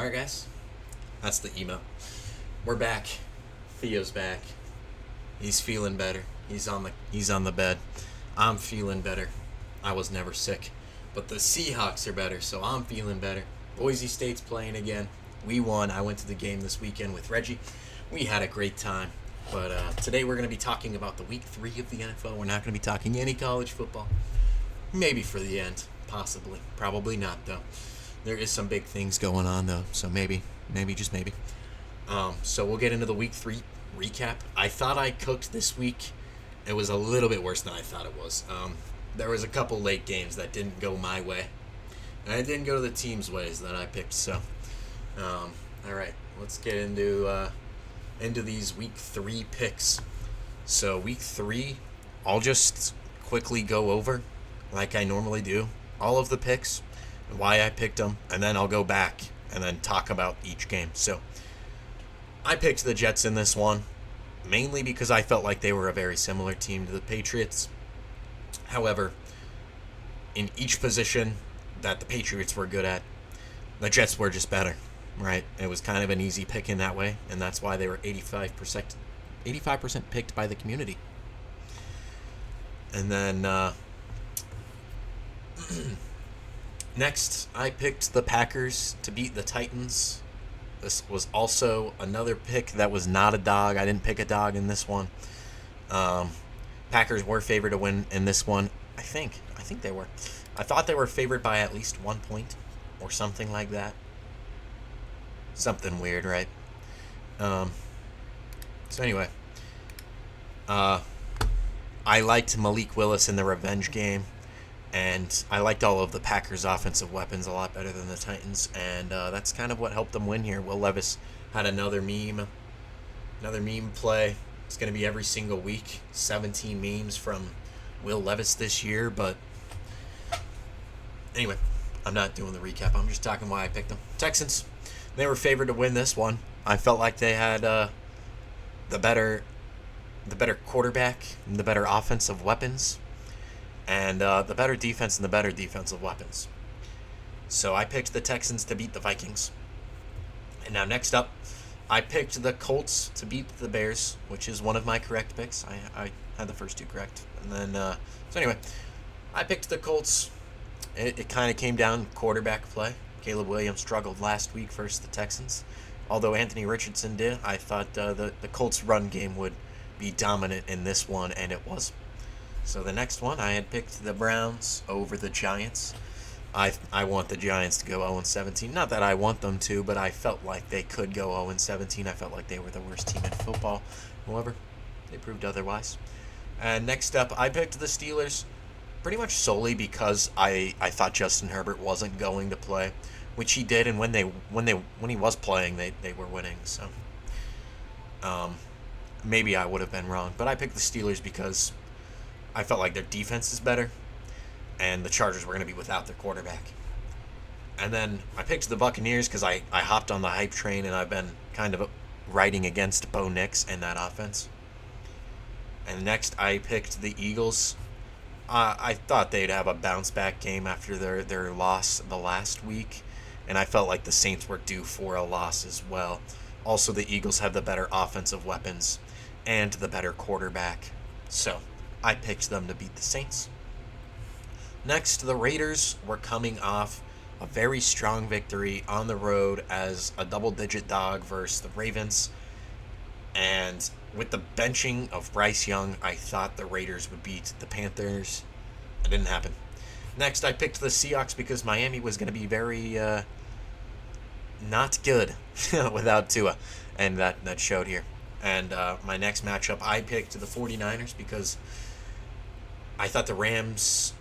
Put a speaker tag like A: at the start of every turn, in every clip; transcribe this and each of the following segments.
A: Alright, guys. That's the email. We're back. Theo's back. He's feeling better. He's on the bed. I'm feeling better. I was never sick. But the Seahawks are better, so I'm feeling better. Boise State's playing again. We won. I went to the game this weekend with Reggie. We had a great time. But today we're going to be talking about the week 3 of the NFL. We're not going to be talking any college football. Maybe for the end. Possibly. Probably not, though. There is some big things going on, though. So maybe, just maybe. So we'll get into the week 3 recap. I thought I cooked this week. It was a little bit worse than I thought it was. There was a couple late games that didn't go my way. And it didn't go to the team's ways that I picked. So, all right. Let's get into these week 3 picks. So week 3, I'll just quickly go over, like I normally do, all of the picks, why I picked them, and then I'll go back and then talk about each game. So I picked the Jets in this one, mainly because I felt like they were a very similar team to the Patriots. However, in each position that the Patriots were good at, the Jets were just better, right? It was kind of an easy pick in that way, and that's why they were 85% picked by the community. And then next, I picked the Packers to beat the Titans. This was also another pick that was not a dog. I didn't pick a dog in this one. Packers were favored to win in this one. I think they were. I thought they were favored by at least 1 point or something like that. Something weird, right? So anyway, I liked Malik Willis in the revenge game. And I liked all of the Packers' offensive weapons a lot better than the Titans, and that's kind of what helped them win here. Will Levis had another meme play. It's going to be every single week. 17 memes from Will Levis this year, but anyway, I'm not doing the recap. I'm just talking why I picked them. Texans, they were favored to win this one. I felt like they had the better quarterback and the better offensive weapons. And the better defense and the better defensive weapons. So I picked the Texans to beat the Vikings. And now next up, I picked the Colts to beat the Bears, which is one of my correct picks. I had the first 2 correct. And then, so anyway, I picked the Colts. It kind of came down to quarterback play. Caleb Williams struggled last week versus the Texans. Although Anthony Richardson did, I thought the Colts' run game would be dominant in this one, and it was. So the next one, I had picked the Browns over the Giants. I want the Giants to go 0-17. Not that I want them to, but I felt like they could go 0-17. I felt like they were the worst team in football. However, they proved otherwise. And next up, I picked the Steelers pretty much solely because I thought Justin Herbert wasn't going to play, which he did, and when he was playing, they were winning. So maybe I would have been wrong, but I picked the Steelers because I felt like their defense is better, and the Chargers were going to be without their quarterback. And then I picked the Buccaneers because I hopped on the hype train, and I've been kind of riding against Bo Nix and that offense. And next I picked the Eagles. I thought they'd have a bounce-back game after their loss the last week, and I felt like the Saints were due for a loss as well. Also, the Eagles have the better offensive weapons and the better quarterback. So I picked them to beat the Saints. Next, the Raiders were coming off a very strong victory on the road as a double-digit dog versus the Ravens. And with the benching of Bryce Young, I thought the Raiders would beat the Panthers. It didn't happen. Next, I picked the Seahawks because Miami was going to be very not good without Tua. And that showed here. And my next matchup, I picked the 49ers because I thought the Rams'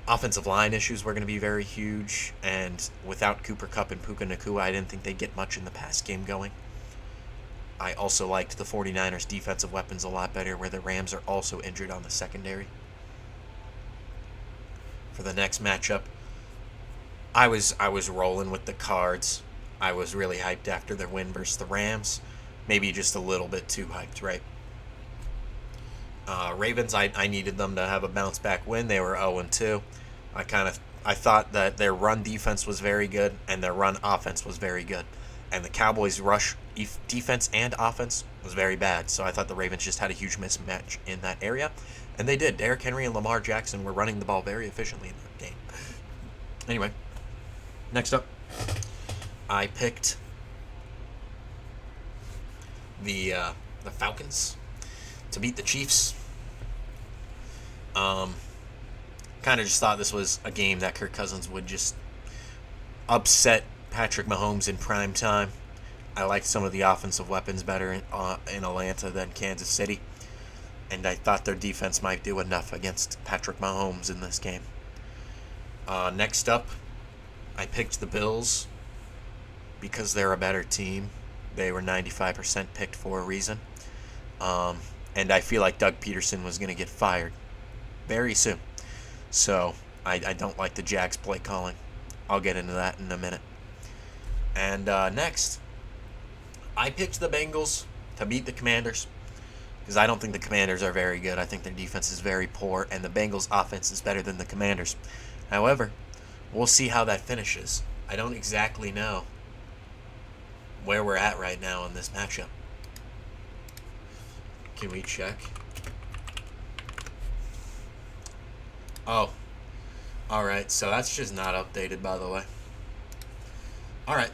A: offensive line issues were going to be very huge, and without Cooper Kupp and Puka Nacua, I didn't think they'd get much in the pass game going. I also liked the 49ers' defensive weapons a lot better, where the Rams are also injured on the secondary. For the next matchup, I was rolling with the Cards. I was really hyped after their win versus the Rams. Maybe just a little bit too hyped, right? Ravens, I needed them to have a bounce-back win. They were 0-2. I kind of I thought that their run defense was very good and their run offense was very good. And the Cowboys' rush defense and offense was very bad. So I thought the Ravens just had a huge mismatch in that area. And they did. Derrick Henry and Lamar Jackson were running the ball very efficiently in that game. Anyway, next up, I picked the Falcons to beat the Chiefs. Kind of just thought this was a game that Kirk Cousins would just upset Patrick Mahomes in prime time. I liked some of the offensive weapons better in Atlanta than Kansas City. And I thought their defense might do enough against Patrick Mahomes in this game. Next up, I picked the Bills because they're a better team. They were 95% picked for a reason. And I feel like Doug Peterson was going to get fired very soon. So I don't like the Jags play calling. I'll get into that in a minute. And next, I picked the Bengals to beat the Commanders because I don't think the Commanders are very good. I think their defense is very poor, and the Bengals' offense is better than the Commanders. However, we'll see how that finishes. I don't exactly know where we're at right now in this matchup. Can we check? Oh. Alright, so that's just not updated, by the way. Alright.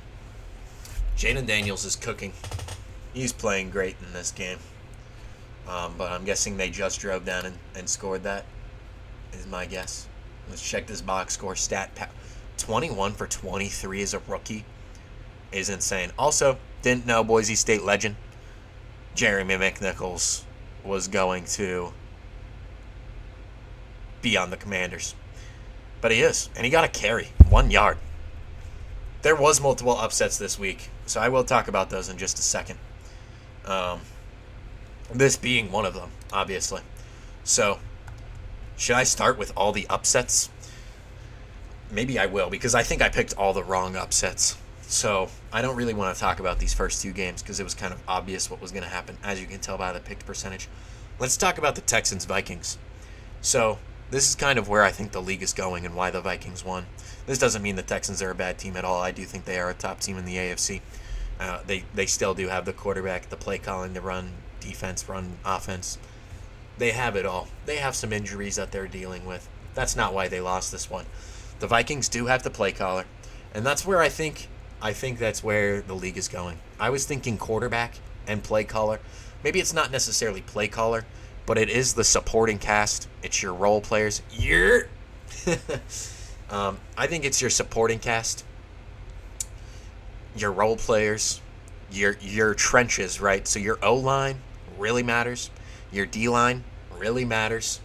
A: Jaden Daniels is cooking. He's playing great in this game. But I'm guessing they just drove down and scored that, is my guess. Let's check this box score stat. 21 for 23 as a rookie is insane. Also, didn't know Boise State legend Jeremy McNichols was going to be on the Commanders. But he is, and he got a carry, 1 yard. There was multiple upsets this week, so I will talk about those in just a second. This being one of them, obviously. So, should I start with all the upsets? Maybe I will, because I think I picked all the wrong upsets. So, I don't really want to talk about these first two games, because it was kind of obvious what was going to happen, as you can tell by the picked percentage. Let's talk about the Texans-Vikings. So, this is kind of where I think the league is going and why the Vikings won. This doesn't mean the Texans are a bad team at all. I do think they are a top team in the AFC. They still do have the quarterback, the play calling, the run defense, run offense. They have it all. They have some injuries that they're dealing with. That's not why they lost this one. The Vikings do have the play caller, and that's where I think that's where the league is going. I was thinking quarterback and play caller. Maybe it's not necessarily play caller, but it is the supporting cast. It's your role players. I think it's your supporting cast, your role players, your trenches, right? So your O-line really matters, your D-line really matters,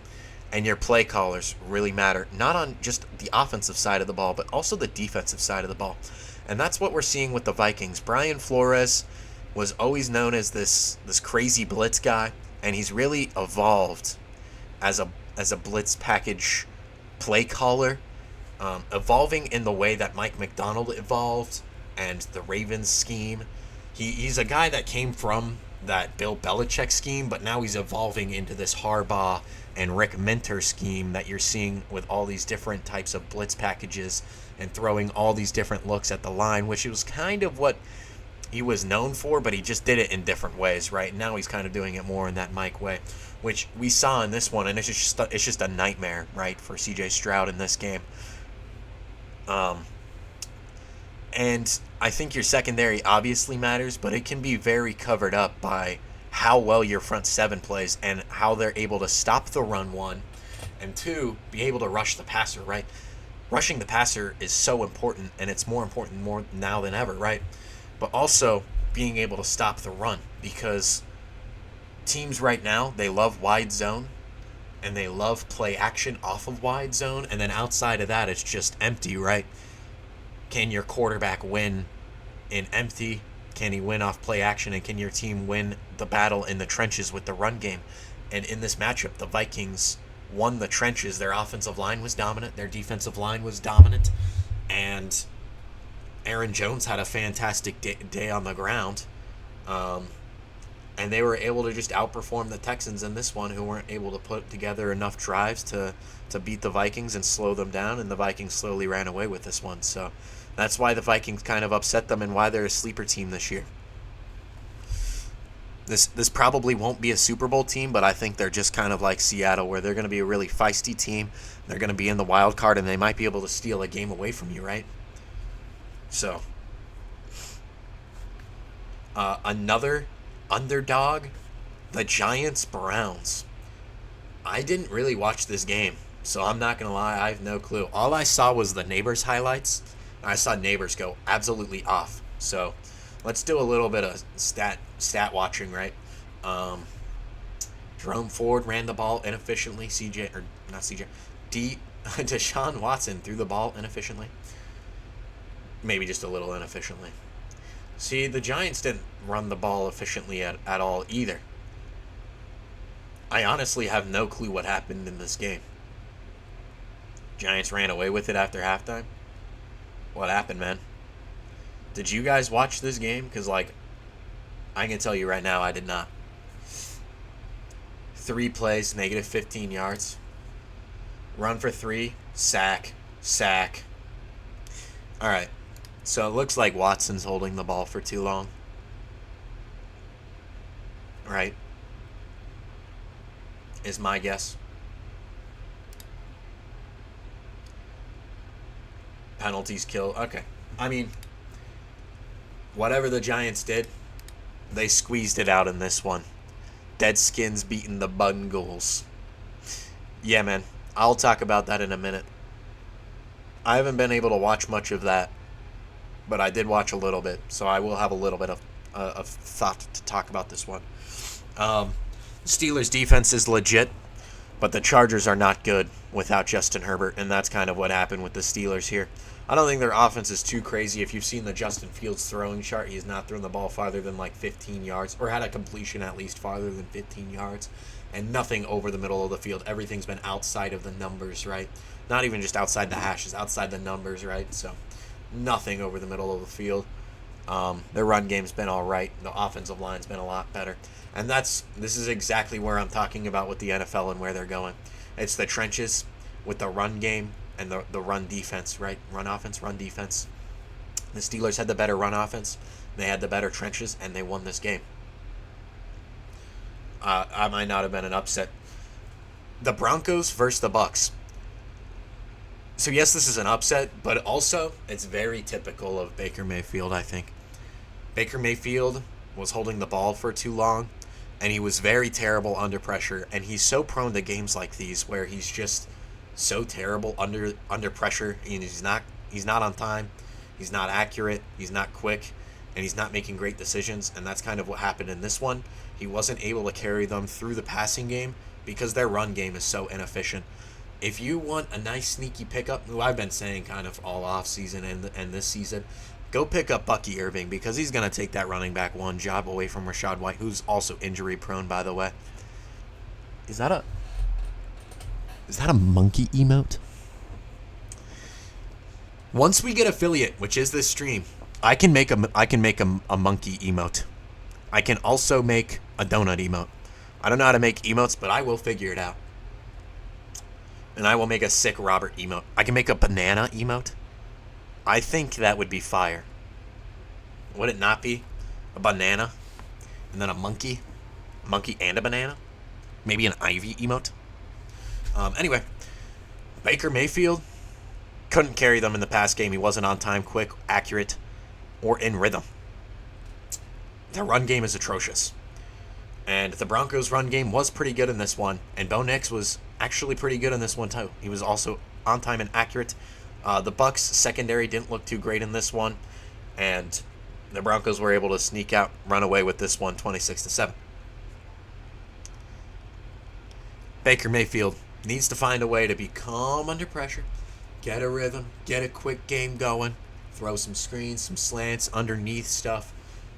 A: and your play callers really matter. Not on just the offensive side of the ball, but also the defensive side of the ball. And that's what we're seeing with the Vikings. Brian Flores was always known as this crazy blitz guy, and he's really evolved as a blitz package play caller, evolving in the way that Mike McDonald evolved and the Ravens scheme. He's a guy that came from that Bill Belichick scheme, but now he's evolving into this Harbaugh and Rick Minter scheme that you're seeing with all these different types of blitz packages and throwing all these different looks at the line, which was kind of what he was known for, but he just did it in different ways, right? Now he's kind of doing it more in that Mike way, which we saw in this one, and it's just a nightmare, right, for C.J. Stroud in this game. And I think your secondary obviously matters, but it can be very covered up by how well your front seven plays and how they're able to stop the run, one, and two, be able to rush the passer, right? Rushing the passer is so important, and it's more important more now than ever, right? But also being able to stop the run, because teams right now, they love wide zone, and they love play action off of wide zone, and then outside of that, it's just empty, right? Can your quarterback win in empty? Can he win off play action? And can your team win the battle in the trenches with the run game? And in this matchup, the Vikings won the trenches. Their offensive line was dominant. Their defensive line was dominant. And Aaron Jones had a fantastic day on the ground. And they were able to just outperform the Texans in this one, who weren't able to put together enough drives to beat the Vikings and slow them down, and the Vikings slowly ran away with this one. So that's why the Vikings kind of upset them and why they're a sleeper team this year. This probably won't be a Super Bowl team, but I think they're just kind of like Seattle, where they're going to be a really feisty team. They're going to be in the wild card, and they might be able to steal a game away from you, right? So, another underdog, the Giants-Browns. I didn't really watch this game, so I'm not going to lie, I have no clue. All I saw was the Neighbors highlights, and I saw Neighbors go absolutely off. So, let's do a little bit of stat watching, right? Jerome Ford ran the ball inefficiently. Deshaun Watson threw the ball inefficiently. Maybe just a little inefficiently. See, the Giants didn't run the ball efficiently at all either. I honestly have no clue what happened in this game. Giants ran away with it after halftime. What happened, man? Did you guys watch this game? Because, I can tell you right now, I did not. 3 plays, negative 15 yards. Run for 3, sack. All right. So it looks like Watson's holding the ball for too long. Right? Is my guess. Penalties kill. Okay. I mean, whatever the Giants did, they squeezed it out in this one. Deadskins beating the Bungles. Yeah, man. I'll talk about that in a minute. I haven't been able to watch much of that, but I did watch a little bit, so I will have a little bit of thought to talk about this one. Steelers' defense is legit, but the Chargers are not good without Justin Herbert, and that's kind of what happened with the Steelers here. I don't think their offense is too crazy. If you've seen the Justin Fields throwing chart, he's not thrown the ball farther than 15 yards, or had a completion at least farther than 15 yards, and nothing over the middle of the field. Everything's been outside of the numbers, right? Not even just outside the hashes, outside the numbers, right? So nothing over the middle of the field. Their run game's been all right. The offensive line's been a lot better. And this is exactly where I'm talking about with the NFL and where they're going. It's the trenches with the run game and the run defense, right? Run offense, run defense. The Steelers had the better run offense. They had the better trenches, and they won this game. I might not have been an upset. The Broncos versus the Bucks. So yes, this is an upset, but also it's very typical of Baker Mayfield, I think. Baker Mayfield was holding the ball for too long, and he was very terrible under pressure, and he's so prone to games like these where he's just so terrible under pressure, and he's not on time, he's not accurate, he's not quick, and he's not making great decisions, and that's kind of what happened in this one. He wasn't able to carry them through the passing game because their run game is so inefficient. If you want a nice sneaky pickup, who I've been saying kind of all off season and this season, go pick up Bucky Irving, because he's going to take that running back one job away from Rachaad White, who's also injury prone, by the way. Is that a monkey emote? Once we get affiliate, which is this stream, I can make a monkey emote. I can also make a donut emote. I don't know how to make emotes, but I will figure it out. And I will make a sick Robert emote. I can make a banana emote. I think that would be fire. Would it not be? A banana, and then a monkey and a banana? Maybe an ivy emote? Anyway, Baker Mayfield couldn't carry them in the pass game. He wasn't on time, quick, accurate, or in rhythm. Their run game is atrocious. And the Broncos' run game was pretty good in this one. And Bo Nix was actually pretty good in this one, too. He was also on time and accurate. The Bucs' secondary didn't look too great in this one. And the Broncos were able to sneak out, run away with this one, 26-7. Baker Mayfield needs to find a way to be calm under pressure, get a rhythm, get a quick game going, throw some screens, some slants, underneath stuff,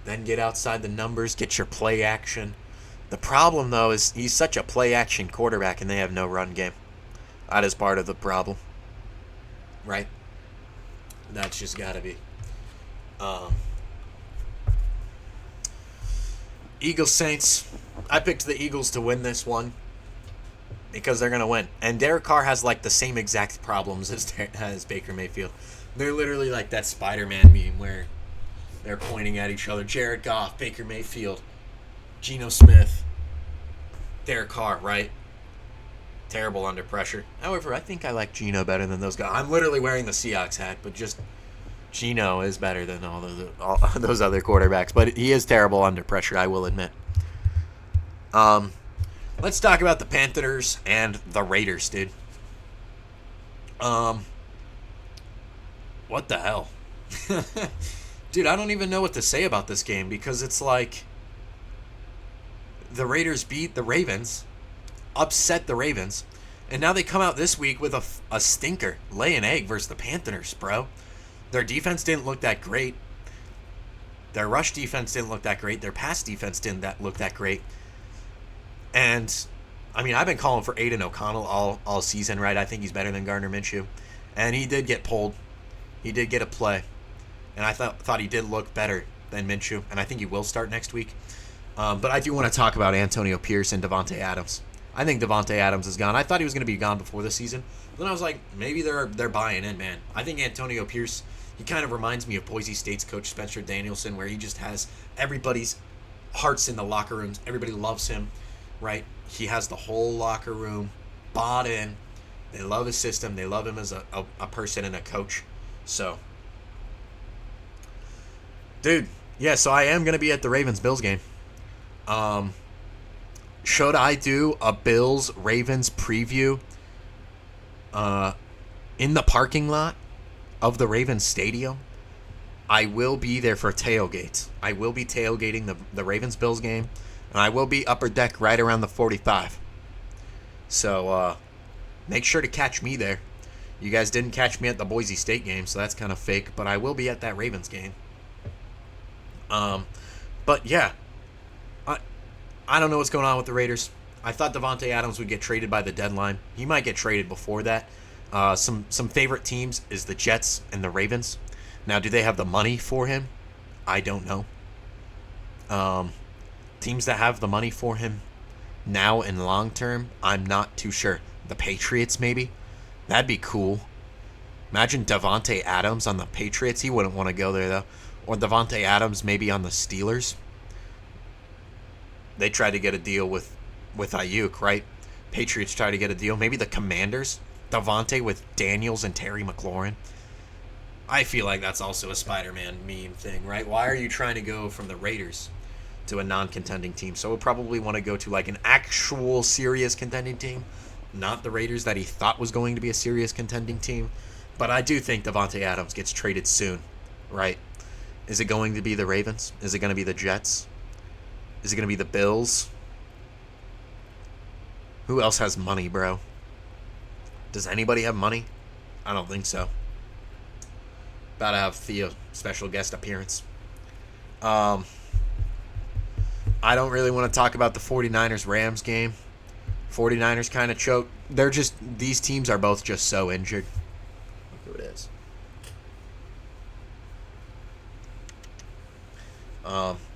A: then get outside the numbers, get your play action. The problem, though, is he's such a play-action quarterback, and they have no run game. That is part of the problem. Right? That's just got to be. Eagles Saints. I picked the Eagles to win this one because they're gonna win. And Derek Carr has like the same exact problems as Baker Mayfield. They're literally like that Spider-Man meme where they're pointing at each other. Jared Goff, Baker Mayfield, Geno Smith, Derek Carr, right? Terrible under pressure. However, I think I like Geno better than those guys. I'm literally wearing the Seahawks hat, but just Geno is better than all those other quarterbacks. But he is terrible under pressure, I will admit. Let's talk about the Panthers and the Raiders, dude. What the hell? Dude, I don't even know what to say about this game because it's like the Raiders beat the Ravens, upset the Ravens, and now they come out this week with a stinker, lay an egg versus the Panthers, bro. Their defense didn't look that great. Their rush defense didn't look that great. Their pass defense didn't look that great. And, I mean, I've been calling for Aiden O'Connell all season, right? I think he's better than Gardner Minshew. And he did get pulled. He did get a play. And I thought he did look better than Minshew. And I think he will start next week. But I do want to talk about Antonio Pierce and Devontae Adams. I think Devontae Adams is gone. I thought he was going to be gone before the season. Then I was like, maybe they're buying in, man. I think Antonio Pierce, he kind of reminds me of Boise State's coach Spencer Danielson, where he just has everybody's hearts in the locker rooms. Everybody loves him, right? He has the whole locker room bought in. They love his system. They love him as a person and a coach. So, dude, yeah, so I am going to be at the Ravens-Bills game. Should I do a Bills-Ravens preview in the parking lot of the Ravens Stadium? I will be there for tailgates. I will be tailgating the Ravens-Bills game, and I will be upper deck right around the 45. So, make sure to catch me there. You guys didn't catch me at the Boise State game, so that's kind of fake, but I will be at that Ravens game. But yeah, I don't know what's going on with the Raiders. I thought Devontae Adams would get traded by the deadline. He might get traded before that. Some favorite teams is the Jets and the Ravens. Now, do they have the money for him? I don't know. Teams that have the money for him now and long term, I'm not too sure. The Patriots, maybe? That'd be cool. Imagine Devontae Adams on the Patriots. He wouldn't want to go there, though. Or Devontae Adams maybe on the Steelers. They tried to get a deal with Ayuk, right? Patriots tried to get a deal. Maybe the Commanders. Devontae with Daniels and Terry McLaurin. I feel like that's also a Spider-Man meme thing, right? Why are you trying to go from the Raiders to a non-contending team? So we'll probably want to go to like an actual serious contending team. Not the Raiders that he thought was going to be a serious contending team. But I do think Devontae Adams gets traded soon, right? Is it going to be the Ravens? Is it going to be the Jets? Is it going to be the Bills? Who else has money, bro? Does anybody have money? I don't think so. About to have Theo special guest appearance. I don't really want to talk about the 49ers-Rams game. 49ers kind of choked. These teams are both just so injured. Look who it is.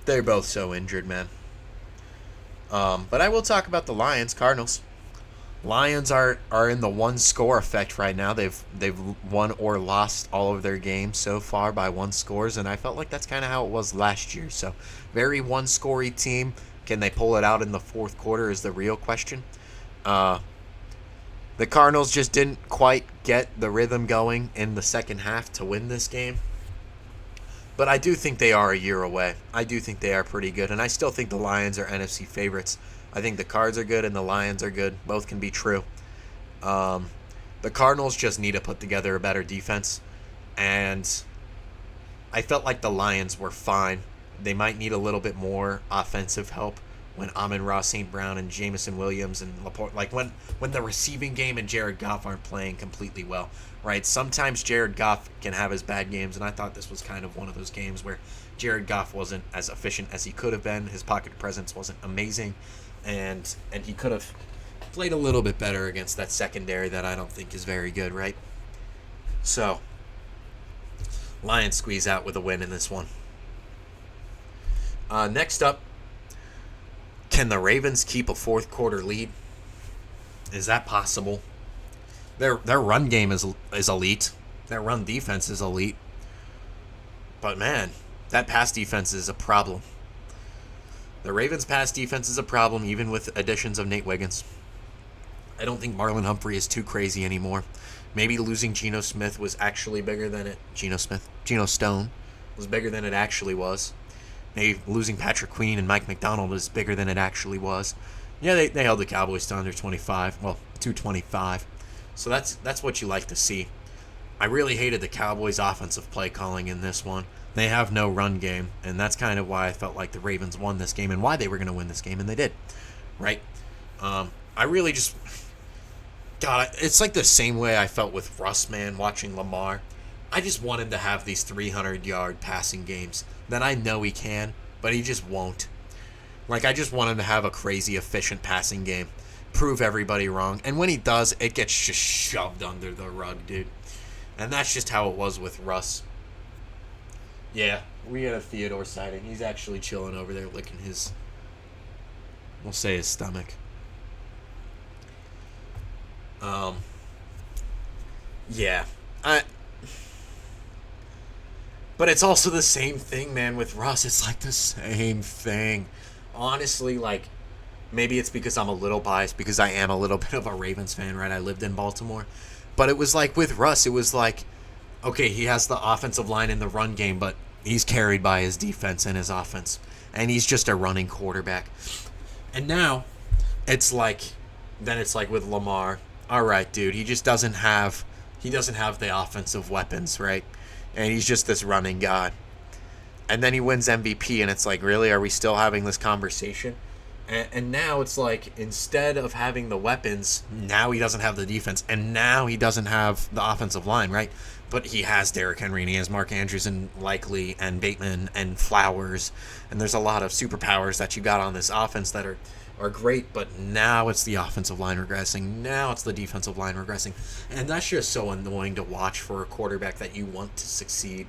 A: They're both so injured, man. But I will talk about the Lions, Cardinals. Lions are in the one score effect right now. They've won or lost all of their games so far by one scores, and I felt like that's kind of how it was last year. So very one scorey team. Can they pull it out in the fourth quarter is the real question. The Cardinals just didn't quite get the rhythm going in the second half to win this game. But I do think they are a year away. I do think they are pretty good. And I still think the Lions are NFC favorites. I think the Cards are good and the Lions are good. Both can be true. The Cardinals just need to put together a better defense. And I felt like the Lions were fine. They might need a little bit more offensive help when Amon-Ra St. Brown and Jameson Williams and Laporte, like when the receiving game and Jared Goff aren't playing completely well, right? Sometimes Jared Goff can have his bad games, and I thought this was kind of one of those games where Jared Goff wasn't as efficient as he could have been. His pocket presence wasn't amazing, and he could have played a little bit better against that secondary that I don't think is very good, right? So, Lions squeeze out with a win in this one. Next up, Can the Ravens keep a fourth quarter lead? Is that possible? Their run game is elite. Their run defense is elite. But man, that pass defense is a problem. The Ravens' pass defense is a problem, even with additions of Nate Wiggins. I don't think Marlon Humphrey is too crazy anymore. Maybe losing Geno Smith was actually bigger than it. Geno Stone was bigger than it actually was. Maybe losing Patrick Queen and Mike McDonald is bigger than it actually was. Yeah, they held the Cowboys to under 25. Well, 225. So that's what you like to see. I really hated the Cowboys' offensive play calling in this one. They have no run game, and that's kind of why I felt like the Ravens won this game and why they were going to win this game, and they did. Right? I really just... God, it's like the same way I felt with Russ, man, watching Lamar. I just want him to have these 300-yard passing games that I know he can, but he just won't. Like, I just want him to have a crazy, efficient passing game. Prove everybody wrong. And when he does, it gets just shoved under the rug, dude. And that's just how it was with Russ. Yeah, we had a Theodore sighting. He's actually chilling over there, licking his... we'll say his stomach. Yeah. But it's also the same thing, man, with Russ. It's like the same thing. Honestly, like, maybe it's because I'm a little biased, because I am a little bit of a Ravens fan, right? I lived in Baltimore. But it was like with Russ, it was like, okay, he has the offensive line in the run game, but he's carried by his defense and his offense. And he's just a running quarterback. And now, it's like with Lamar. All right, dude, he doesn't have the offensive weapons, right? And he's just this running god. And then he wins MVP, and it's like, really? Are we still having this conversation? And now it's like, instead of having the weapons, now he doesn't have the defense, and now he doesn't have the offensive line, right? But he has Derrick Henry, and he has Mark Andrews, and Likely, and Bateman, and Flowers, and there's a lot of superpowers that you got on this offense that are great, but now it's the offensive line regressing. Now it's the defensive line regressing. And that's just so annoying to watch for a quarterback that you want to succeed.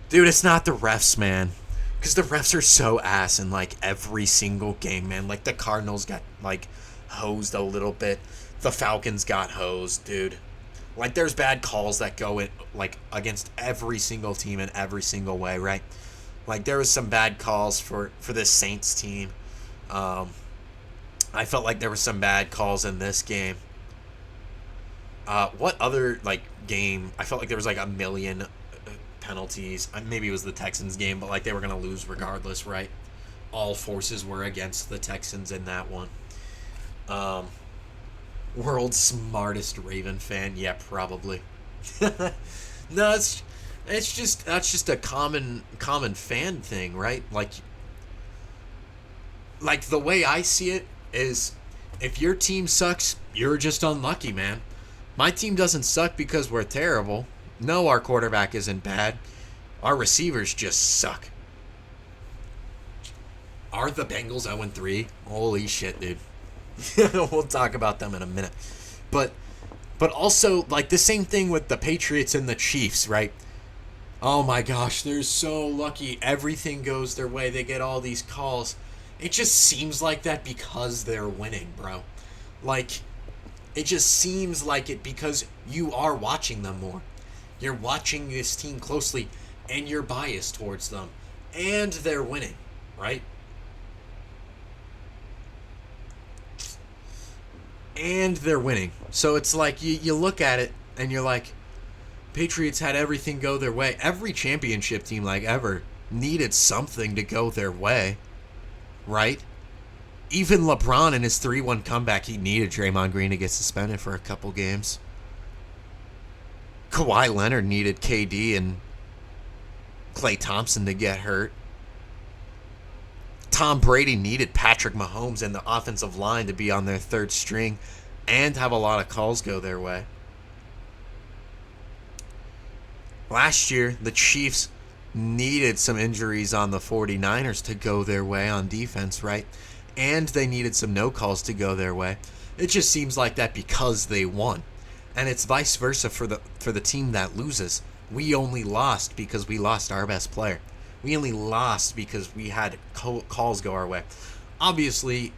A: Dude, it's not the refs, man. Because the refs are so ass in, like, every single game, man. Like, the Cardinals got, like, hosed a little bit. The Falcons got hosed, dude. Like, there's bad calls that go in, like, against every single team in every single way, right? Like, there was some bad calls for this Saints team. I felt like there were some bad calls in this game. What other, like, game? I felt like there was, like, a million penalties. Maybe it was the Texans game, but, like, they were going to lose regardless, right? All forces were against the Texans in that one. World's smartest Raven fan? Yeah, probably. No, that's just a common fan thing, right? Like the way I see it is, if your team sucks, you're just unlucky, man. My team doesn't suck because we're terrible. No, our quarterback isn't bad. Our receivers just suck. Are the Bengals 0-3? Holy shit, dude. We'll talk about them in a minute. But also, like, the same thing with the Patriots and the Chiefs, right? Oh my gosh, they're so lucky. Everything goes their way. They get all these calls. It just seems like that because they're winning, bro. Like, it just seems like it because you are watching them more. You're watching this team closely, and you're biased towards them. And they're winning, right? And they're winning. So it's like, you look at it, and you're like, Patriots had everything go their way. Every championship team, like, ever needed something to go their way. Right? Even LeBron in his 3-1 comeback, he needed Draymond Green to get suspended for a couple games. Kawhi Leonard needed KD and Klay Thompson to get hurt. Tom Brady needed Patrick Mahomes and the offensive line to be on their third string and have a lot of calls go their way. Last year, the Chiefs needed some injuries on the 49ers to go their way on defense, right? And they needed some no calls to go their way. It just seems like that because they won. And it's vice versa for the team that loses. We only lost because we lost our best player. We only lost because we had calls go our way. obviously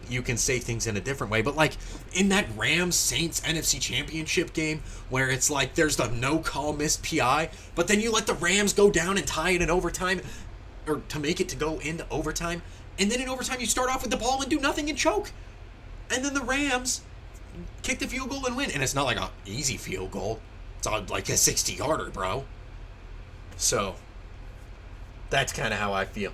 A: you can say things in a different way, but like in that Rams Saints NFC Championship game where it's like there's the no call missed PI, but then you let the Rams go down and tie it in overtime, or to make it to go into overtime, and then in overtime you start off with the ball and do nothing and choke, and then the Rams kick the field goal and win, and it's not like a easy field goal, it's like a 60-yarder, bro. So that's kind of how I feel.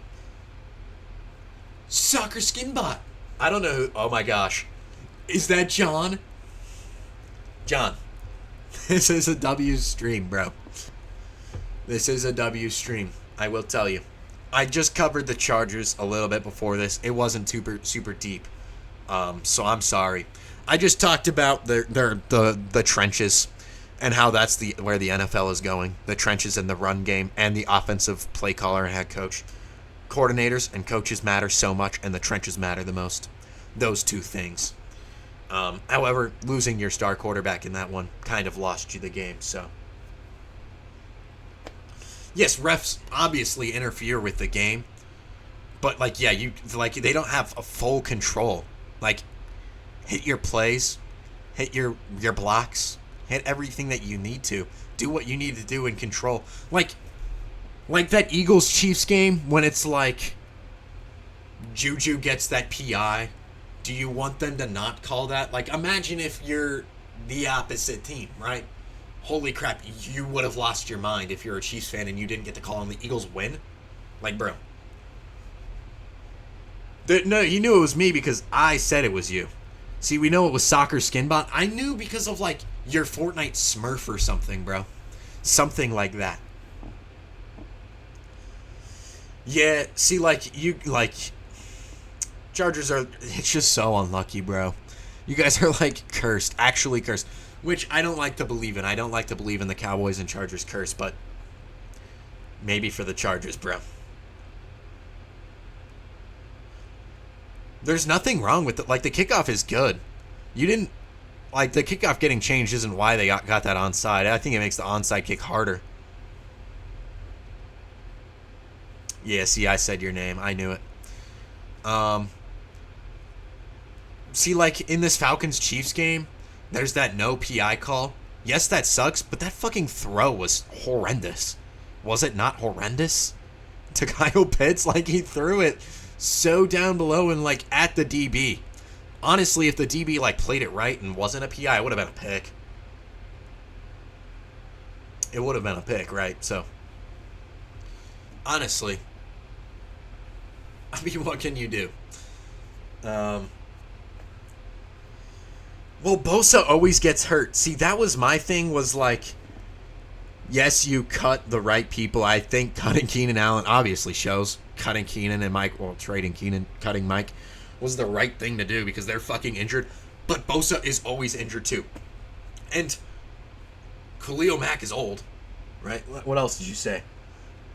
A: Soccer Skinbot. I don't know who. Oh my gosh. Is that John? John. This is a W stream, bro. This is a W stream. I will tell you. I just covered the Chargers a little bit before this. It wasn't super deep. So I'm sorry. I just talked about the trenches and how that's where the NFL is going. The trenches and the run game and the offensive play caller and head coach. Coordinators and coaches matter so much, and the trenches matter the most. Those two things. However, losing your star quarterback in that one kind of lost you the game. So, yes, refs obviously interfere with the game, but they don't have a full control. Like, hit your plays, hit your blocks, hit everything that you need to. Do what you need to do in control. Like that Eagles-Chiefs game when it's like Juju gets that PI. Do you want them to not call that? Like, imagine if you're the opposite team, right? Holy crap, you would have lost your mind if you're a Chiefs fan and you didn't get to call and the Eagles win. Like, bro. No, you knew it was me because I said it was you. See, we know it was Soccer Skinbot. I knew because of, like, your Fortnite Smurf or something, bro. Something like that. Yeah, see, Chargers are, it's just so unlucky, bro. You guys are, cursed, actually cursed, which I don't like to believe in. I don't like to believe in the Cowboys and Chargers curse, but maybe for the Chargers, bro. There's nothing wrong with it. The kickoff is good. You didn't, the kickoff getting changed isn't why they got that onside. I think it makes the onside kick harder. Yeah, see, I said your name. I knew it. See, in this Falcons-Chiefs game, there's that no PI call. Yes, that sucks, but that fucking throw was horrendous. Was it not horrendous? To Kyle Pitts, he threw it so down below and, at the DB. Honestly, if the DB, played it right and wasn't a PI, it would have been a pick. It would have been a pick, right? So, honestly, I mean, what can you do? Well, Bosa always gets hurt. See, that was my thing, was yes, you cut the right people. I think cutting Keenan Allen obviously shows cutting Keenan and Mike, trading Keenan, cutting Mike was the right thing to do because they're fucking injured. But Bosa is always injured too. And Khalil Mack is old, right? What else did you say?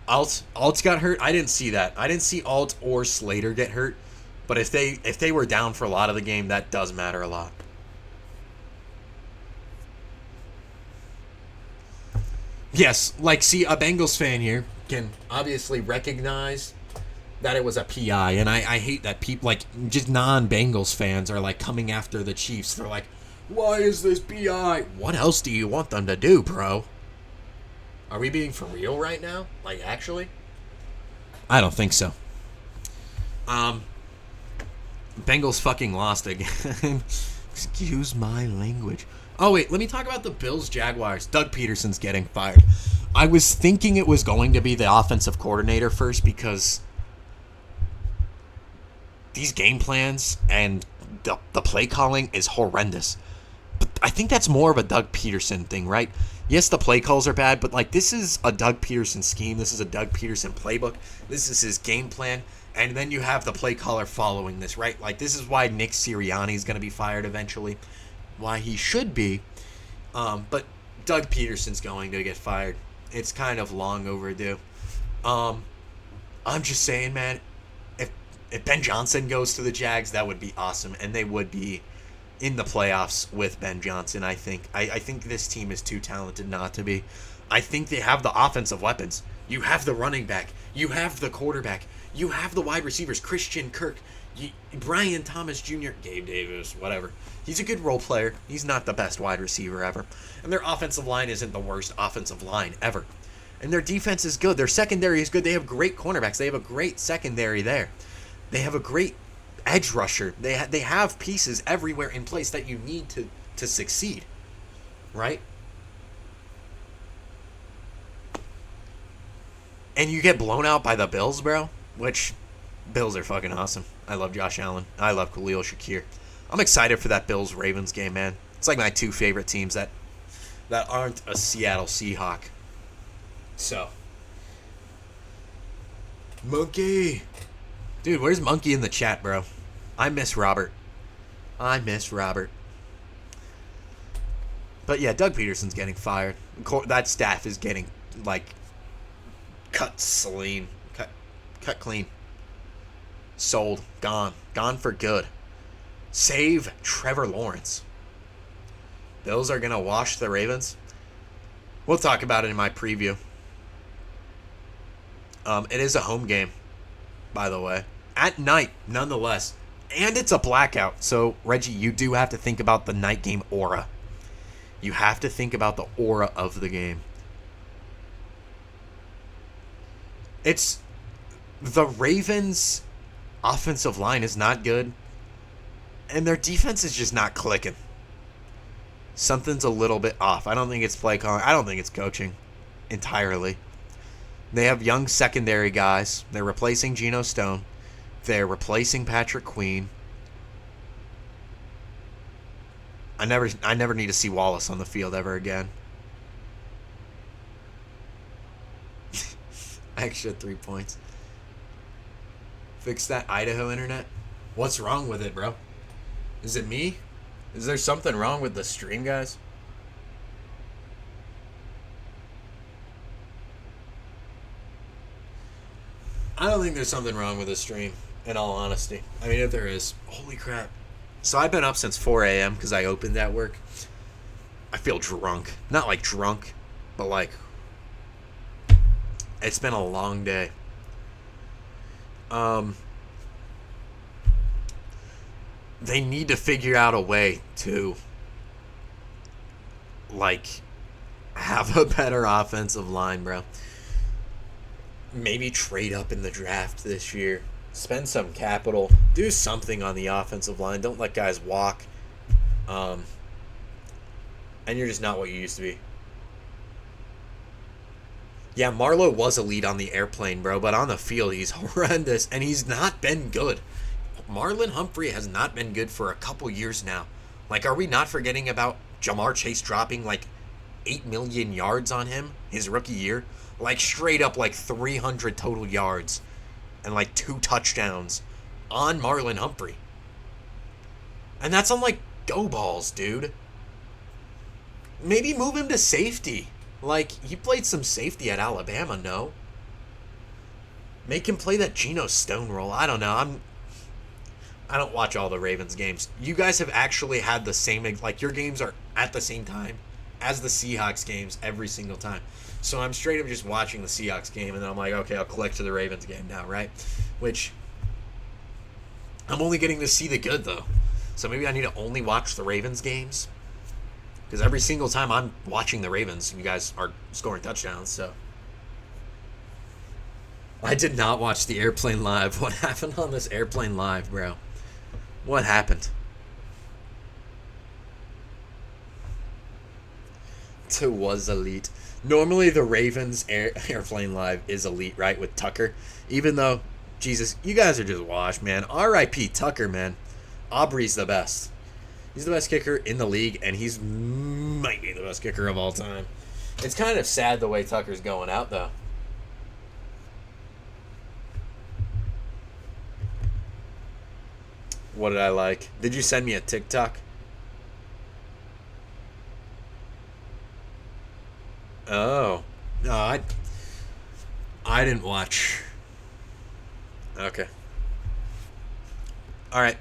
A: Alt got hurt. I didn't see that. I didn't see Alt or Slater get hurt. But if they were down for a lot of the game, that does matter a lot. Yes, see, a Bengals fan here can obviously recognize that it was a PI, and I hate that people, just non-Bengals fans are, coming after the Chiefs. They're like, why is this PI? What else do you want them to do, bro? Are we being for real right now? Actually? I don't think so. Bengals fucking lost again. Excuse my language. Oh, wait, let me talk about the Bills-Jaguars. Doug Peterson's getting fired. I was thinking it was going to be the offensive coordinator first because these game plans and the play calling is horrendous. But I think that's more of a Doug Peterson thing, right? Yes, the play calls are bad, but this is a Doug Peterson scheme. This is a Doug Peterson playbook. This is his game plan. And then you have the play caller following this, right? This is why Nick Sirianni is going to be fired eventually. Why he should be. But Doug Peterson's going to get fired. It's kind of long overdue. I'm just saying, man, if Ben Johnson goes to the Jags, that would be awesome. And they would be in the playoffs with Ben Johnson, I think. I think this team is too talented not to be. I think they have the offensive weapons. You have the running back. You have the quarterback. You have the wide receivers. Christian Kirk, Brian Thomas Jr., Gabe Davis, whatever. He's a good role player. He's not the best wide receiver ever. And their offensive line isn't the worst offensive line ever. And their defense is good. Their secondary is good. They have great cornerbacks. They have a great secondary there. They have a great edge rusher. They have pieces everywhere in place that you need to succeed. Right? And you get blown out by the Bills, bro. Which, Bills are fucking awesome. I love Josh Allen. I love Khalil Shakir. I'm excited for that Bills-Ravens game, man. It's like my two favorite teams that aren't a Seattle Seahawk. So. Monkey. Dude, where's Monkey in the chat, bro? I miss Robert. But yeah, Doug Peterson's getting fired. That staff is getting, like, cut clean. Cut clean. Sold. Gone. Gone for good. Save Trevor Lawrence. Bills are going to wash the Ravens. We'll talk about it in my preview. It is a home game, by the way. At night, nonetheless. And it's a blackout. So, Reggie, you do have to think about the night game aura. You have to think about the aura of the game. It's the Ravens' offensive line is not good, and their defense is just not clicking. Something's a little bit off. I don't think it's play calling. I don't think it's coaching entirely. They have young secondary guys. They're replacing Geno Stone. They're replacing Patrick Queen. I never need to see Wallace on the field ever again. Extra 3 points. Fix that Idaho internet. What's wrong with it, bro? Is it me? Is there something wrong with the stream, guys? I don't think there's something wrong with the stream, in all honesty. I mean, if there is, holy crap. So I've been up since 4 a.m. because I opened at work. I feel drunk. Not like drunk, but like it's been a long day. They need to figure out a way to like have a better offensive line, bro. Maybe trade up in the draft this year. Spend some capital. Do something on the offensive line. Don't let guys walk. And you're just not what you used to be. Yeah, Marlowe was elite on the airplane, bro, but on the field he's horrendous, and he's not been good. Marlon Humphrey has not been good for a couple years now. Like, are we not forgetting about Jamar Chase dropping, like, 8 million yards on him his rookie year? Like, straight up, like, 300 total yards and, like, 2 touchdowns on Marlon Humphrey. And that's on, like, go balls, dude. Maybe move him to safety. Like, he played some safety at Alabama, no? Make him play that Geno Stone role. I don't know. I don't watch all the Ravens games. You guys have actually had the same, like, your games are at the same time as the Seahawks games every single time. So I'm straight up just watching the Seahawks game, and then I'm like, okay, I'll click to the Ravens game now, right? Which, I'm only getting to see the good, though. So maybe I need to only watch the Ravens games. Because every single time I'm watching the Ravens, you guys are scoring touchdowns, so. I did not watch the Airplane Live. What happened on this Airplane Live, bro? What happened? It was elite. Normally the Ravens Airplane Live is elite, right, with Tucker. Even though, Jesus, you guys are just washed, man. R.I.P. Tucker, man. Aubrey's the best. He's the best kicker in the league, and he's might be the best kicker of all time. It's kind of sad the way Tucker's going out, though. What did I like? Did you send me a TikTok? Oh. No, I didn't watch. Okay. All right.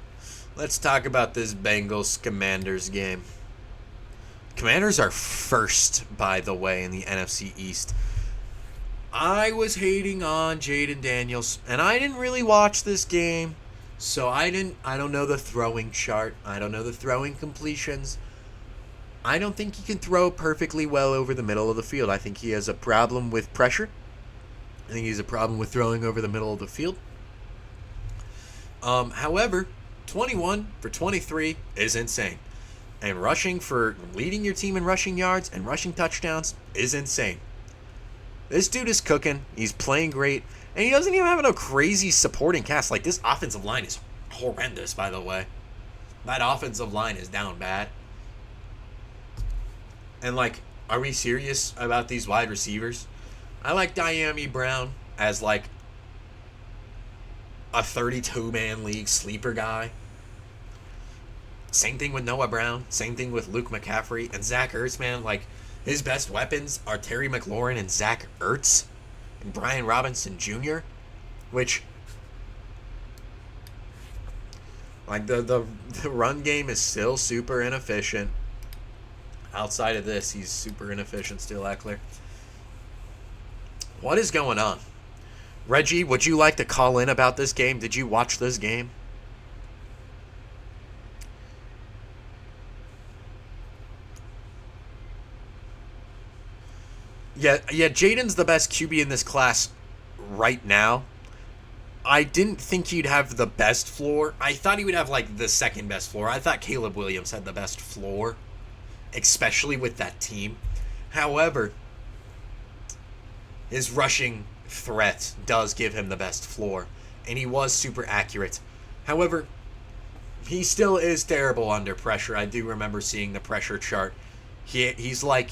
A: Let's talk about this Bengals-Commanders game. Commanders are first, by the way, in the NFC East. I was hating on Jaden Daniels, and I didn't really watch this game, so I don't know the throwing chart. I don't know the throwing completions. I don't think he can throw perfectly well over the middle of the field. I think he has a problem with pressure. I think he's a problem with throwing over the middle of the field. However, 21 for 23 is insane. And leading your team in rushing yards and rushing touchdowns is insane. This dude is cooking. He's playing great. And he doesn't even have a crazy supporting cast. Like, this offensive line is horrendous, by the way. That offensive line is down bad. And, like, are we serious about these wide receivers? I like Diami Brown as, like, a 32-man league sleeper guy. Same thing with Noah Brown. Same thing with Luke McCaffrey. And Zach Ertz, man, like, his best weapons are Terry McLaurin and Zach Ertz and Brian Robinson Jr., which, like, the run game is still super inefficient. Outside of this, he's super inefficient still, Eckler. What is going on? Reggie, would you like to call in about this game? Did you watch this game? Yeah, Jaden's the best QB in this class right now. I didn't think he'd have the best floor. I thought he would have, like, the second best floor. I thought Caleb Williams had the best floor, especially with that team. However, his rushing threat does give him the best floor, and he was super accurate. However, he still is terrible under pressure. I do remember seeing the pressure chart. He's like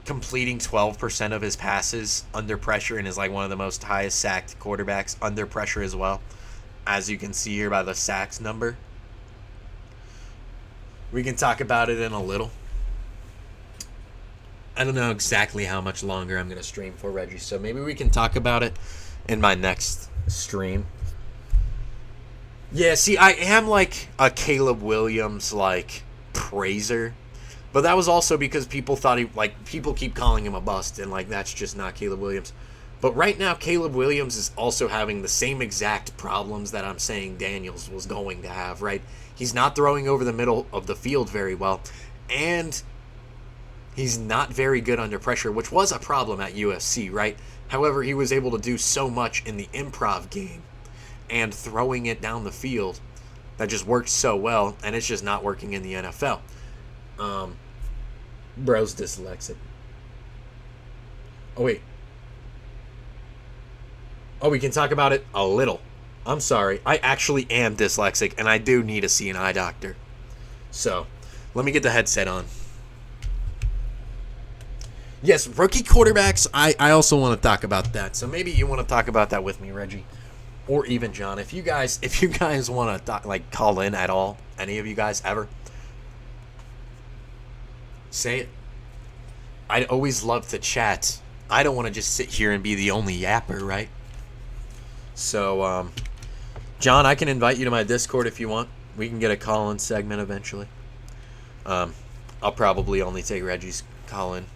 A: completing 12% of his passes under pressure and is like one of the most highest sacked quarterbacks under pressure as well, as you can see here by the sacks number. We can talk about it in a little. I don't know exactly how much longer I'm going to stream for, Reggie, so maybe we can talk about it in my next stream. Yeah, see, I am like a Caleb Williams, like, praiser. But that was also because people thought people keep calling him a bust, and, like, that's just not Caleb Williams. But right now, Caleb Williams is also having the same exact problems that I'm saying Daniels was going to have, right? He's not throwing over the middle of the field very well, and he's not very good under pressure, which was a problem at USC, right? However, he was able to do so much in the improv game and throwing it down the field that just worked so well, and it's just not working in the NFL. Bro's dyslexic. Oh, wait. Oh, we can talk about it a little. I'm sorry. I actually am dyslexic, and I do need to see an eye doctor. So, let me get the headset on. Yes, rookie quarterbacks, I also want to talk about that. So maybe you want to talk about that with me, Reggie. Or even John. If you guys want to call in at all, any of you guys ever, say it. I'd always love to chat. I don't want to just sit here and be the only yapper, right? So, John, I can invite you to my Discord if you want. We can get a call-in segment eventually. I'll probably only take Reggie's call-in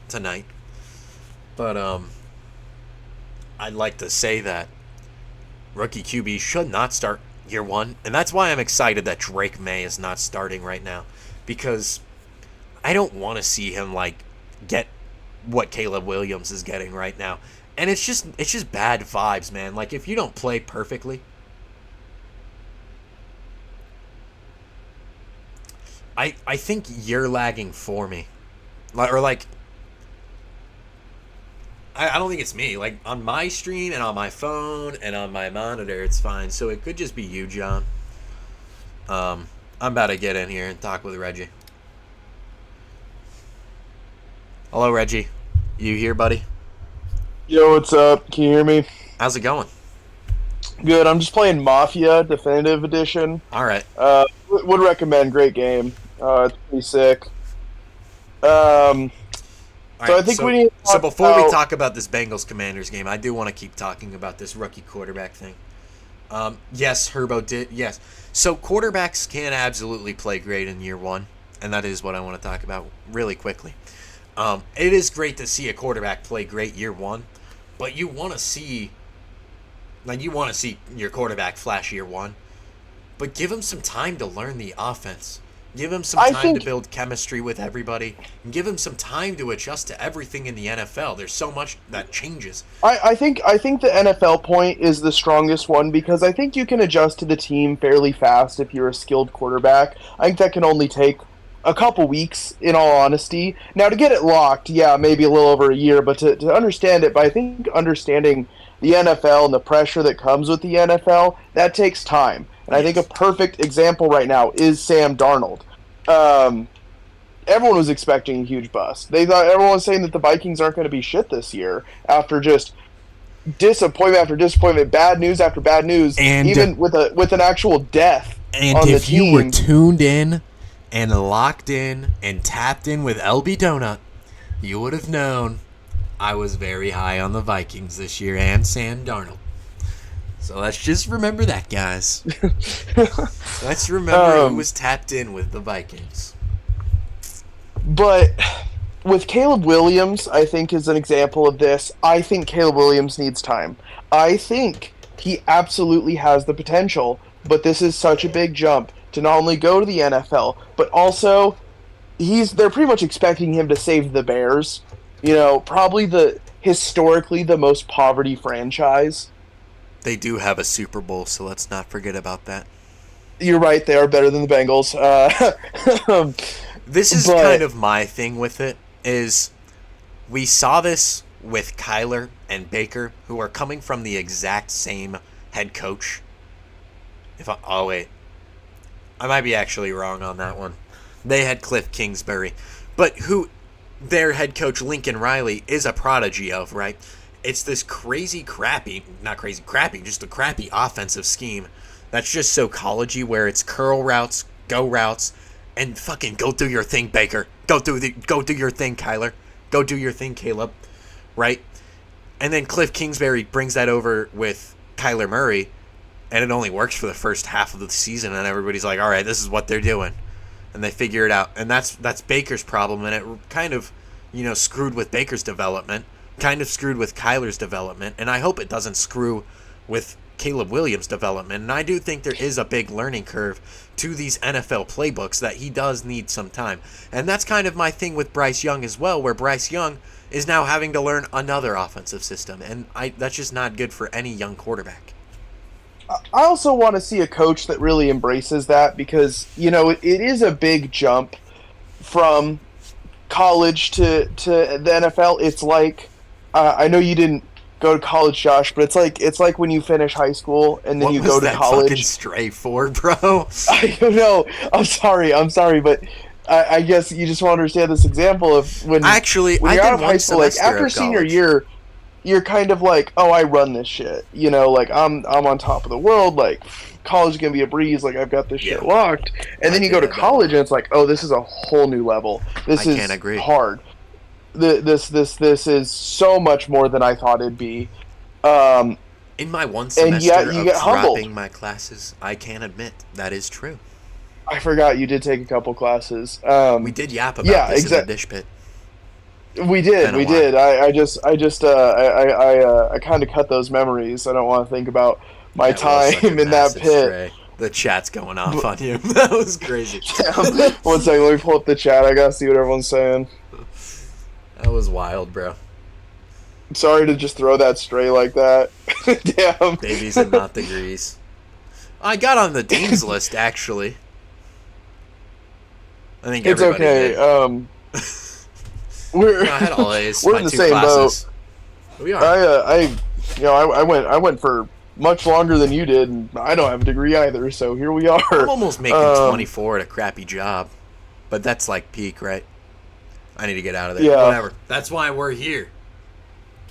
A: tonight. But, I'd like to say that rookie QB should not start year one. And that's why I'm excited that Drake May is not starting right now. Because I don't want to see him, like, get what Caleb Williams is getting right now. And it's just bad vibes, man. Like, if you don't play perfectly, I think you're lagging for me. Or, like, I don't think it's me. Like, on my stream and on my phone and on my monitor, it's fine. So it could just be you, John. I'm about to get in here and talk with Reggie. Hello, Reggie. You here, buddy?
B: Yo, what's up? Can you hear me?
A: How's it going?
B: Good. I'm just playing Mafia Definitive Edition.
A: All right.
B: Would recommend. Great game. It's pretty sick.
A: All right,
B: I think we need to talk
A: So before we
B: about-
A: talk about this Bengals-Commanders game, I do want to keep talking about this rookie quarterback thing. Yes, Herbo did. Yes. So quarterbacks can absolutely play great in year one, and that is what I want to talk about really quickly. It is great to see a quarterback play great year one, But you want to see your quarterback flash year one, but give him some time to learn the offense. Give him some time to build chemistry with everybody, and give him some time to adjust to everything in the NFL. There's so much that changes.
B: I think the NFL point is the strongest one because I think you can adjust to the team fairly fast if you're a skilled quarterback. I think that can only take a couple weeks, in all honesty. Now, to get it locked, yeah, maybe a little over a year, but to understand it, but I think understanding the NFL and the pressure that comes with the NFL, that takes time. And I think a perfect example right now is Sam Darnold. Everyone was expecting a huge bust. Everyone was saying that the Vikings aren't going to be shit this year after just disappointment after disappointment, bad news after bad news, and even with an actual death
A: and
B: on the team. And
A: if you were tuned in and locked in and tapped in with LB Donut, you would have known I was very high on the Vikings this year and Sam Darnold. So let's just remember that, guys. Let's remember who was tapped in with the Vikings.
B: But with Caleb Williams, I think is an example of this. I think Caleb Williams needs time. I think he absolutely has the potential, but this is such a big jump to not only go to the NFL, but also they're pretty much expecting him to save the Bears. You know, probably historically the most poverty franchise.
A: They do have a Super Bowl, so let's not forget about that.
B: You're right, they are better than the Bengals.
A: This is kind of my thing with it, is we saw this with Kyler and Baker, who are coming from the exact same head coach. I might be actually wrong on that one. They had Cliff Kingsbury, but who their head coach Lincoln Riley is a prodigy of, right? It's this just a crappy offensive scheme that's just so collegey, where it's curl routes, go routes, and fucking go do your thing, Baker. Go do your thing, Kyler. Go do your thing, Caleb. Right? And then Cliff Kingsbury brings that over with Kyler Murray, and it only works for the first half of the season, and everybody's like, all right, this is what they're doing. And they figure it out. And that's Baker's problem, and it kind of, screwed with Baker's development, kind of screwed with Kyler's development, and I hope it doesn't screw with Caleb Williams' development. And I do think there is a big learning curve to these NFL playbooks that he does need some time. And that's kind of my thing with Bryce Young as well, where Bryce Young is now having to learn another offensive system, and that's just not good for any young quarterback.
B: I also want to see a coach that really embraces that because, it is a big jump from college to the NFL. It's like, I know you didn't go to college, Josh, but it's like when you finish high school and then you go to college.
A: What was that fucking stray for, bro?
B: I don't know. I'm sorry, but I guess you just want to understand this example of when you're out of high school, like after senior year, you're kind of like, oh, I run this shit. Like I'm on top of the world. Like college is gonna be a breeze. Like I've got this shit locked. And then you go to college and it's like, oh, this is a whole new level. This is hard. This is so much more than I thought it'd be.
A: In my one semester of dropping my classes, I can admit that is true.
B: I forgot you did take a couple classes.
A: We did yap about this in the dish pit.
B: We did. I kind of cut those memories. I don't want to think about my time in that pit.
A: Stray. The chat's going off on you. That was crazy.
B: Damn. One second, let me pull up the chat. I gotta see what everyone's saying.
A: That was wild, bro.
B: I'm sorry to just throw that stray like that. Damn.
A: Babies and not the grease. I got on the dean's list, actually. I think
B: it's okay.
A: Did. I had all A's.
B: We're in the same boat.
A: We are.
B: I went for much longer than you did, and I don't have a degree either. So here we are.
A: I'm almost making 24 at a crappy job, but that's like peak, right? I need to get out of there.
B: Yeah.
A: Whatever. That's why we're here.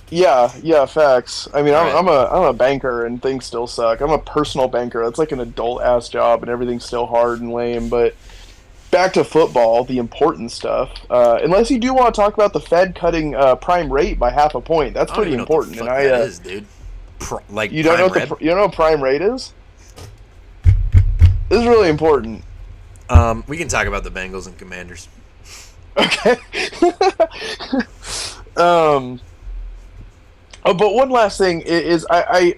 B: Yeah, facts. I mean, I'm a banker, and things still suck. I'm a personal banker. That's like an adult-ass job, and everything's still hard and lame, but back to football, the important stuff. Unless you do want to talk about the Fed cutting prime rate by 0.5 point, that's pretty important.
A: Know what the fuck that is, dude.
B: You don't know what you don't know what prime rate is? This is really important.
A: We can talk about the Bengals and Commanders.
B: Okay. Oh, but one last thing is I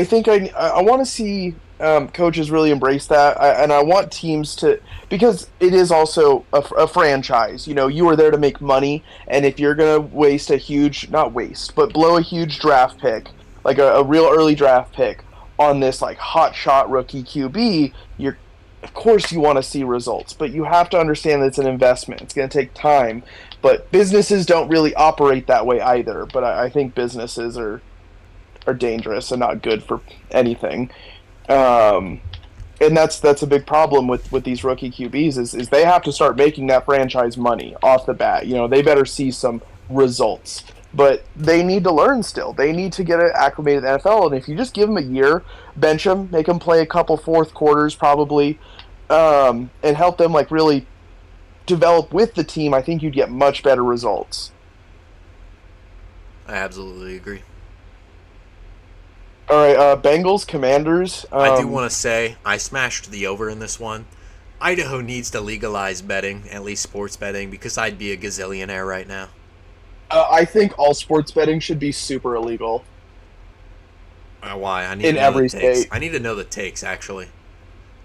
B: think I want to see coaches really embrace that, and I want teams to, because it is also a franchise. You know, you are there to make money, and if you're gonna waste a huge, not waste, but blow a huge draft pick, like a real early draft pick on this like hot shot rookie QB, you're of course you want to see results, but you have to understand that it's an investment. It's going to take time, but businesses don't really operate that way either. But I think businesses are dangerous and not good for anything. Um, and that's a big problem with these rookie QBs is they have to start making that franchise money off the bat. You know, they better see some results. But they need to learn still. They need to get acclimated to the NFL, and if you just give them a year, bench them, make them play a couple fourth quarters probably, and help them like really develop with the team, I think you'd get much better results.
A: I absolutely agree.
B: All right, Bengals, Commanders.
A: I do want to say I smashed the over in this one. Idaho needs to legalize betting, at least sports betting, because I'd be a gazillionaire right now.
B: I think all sports betting should be super illegal.
A: Why? I need
B: in
A: to know
B: every
A: the takes.
B: state.
A: I need to know the takes, actually.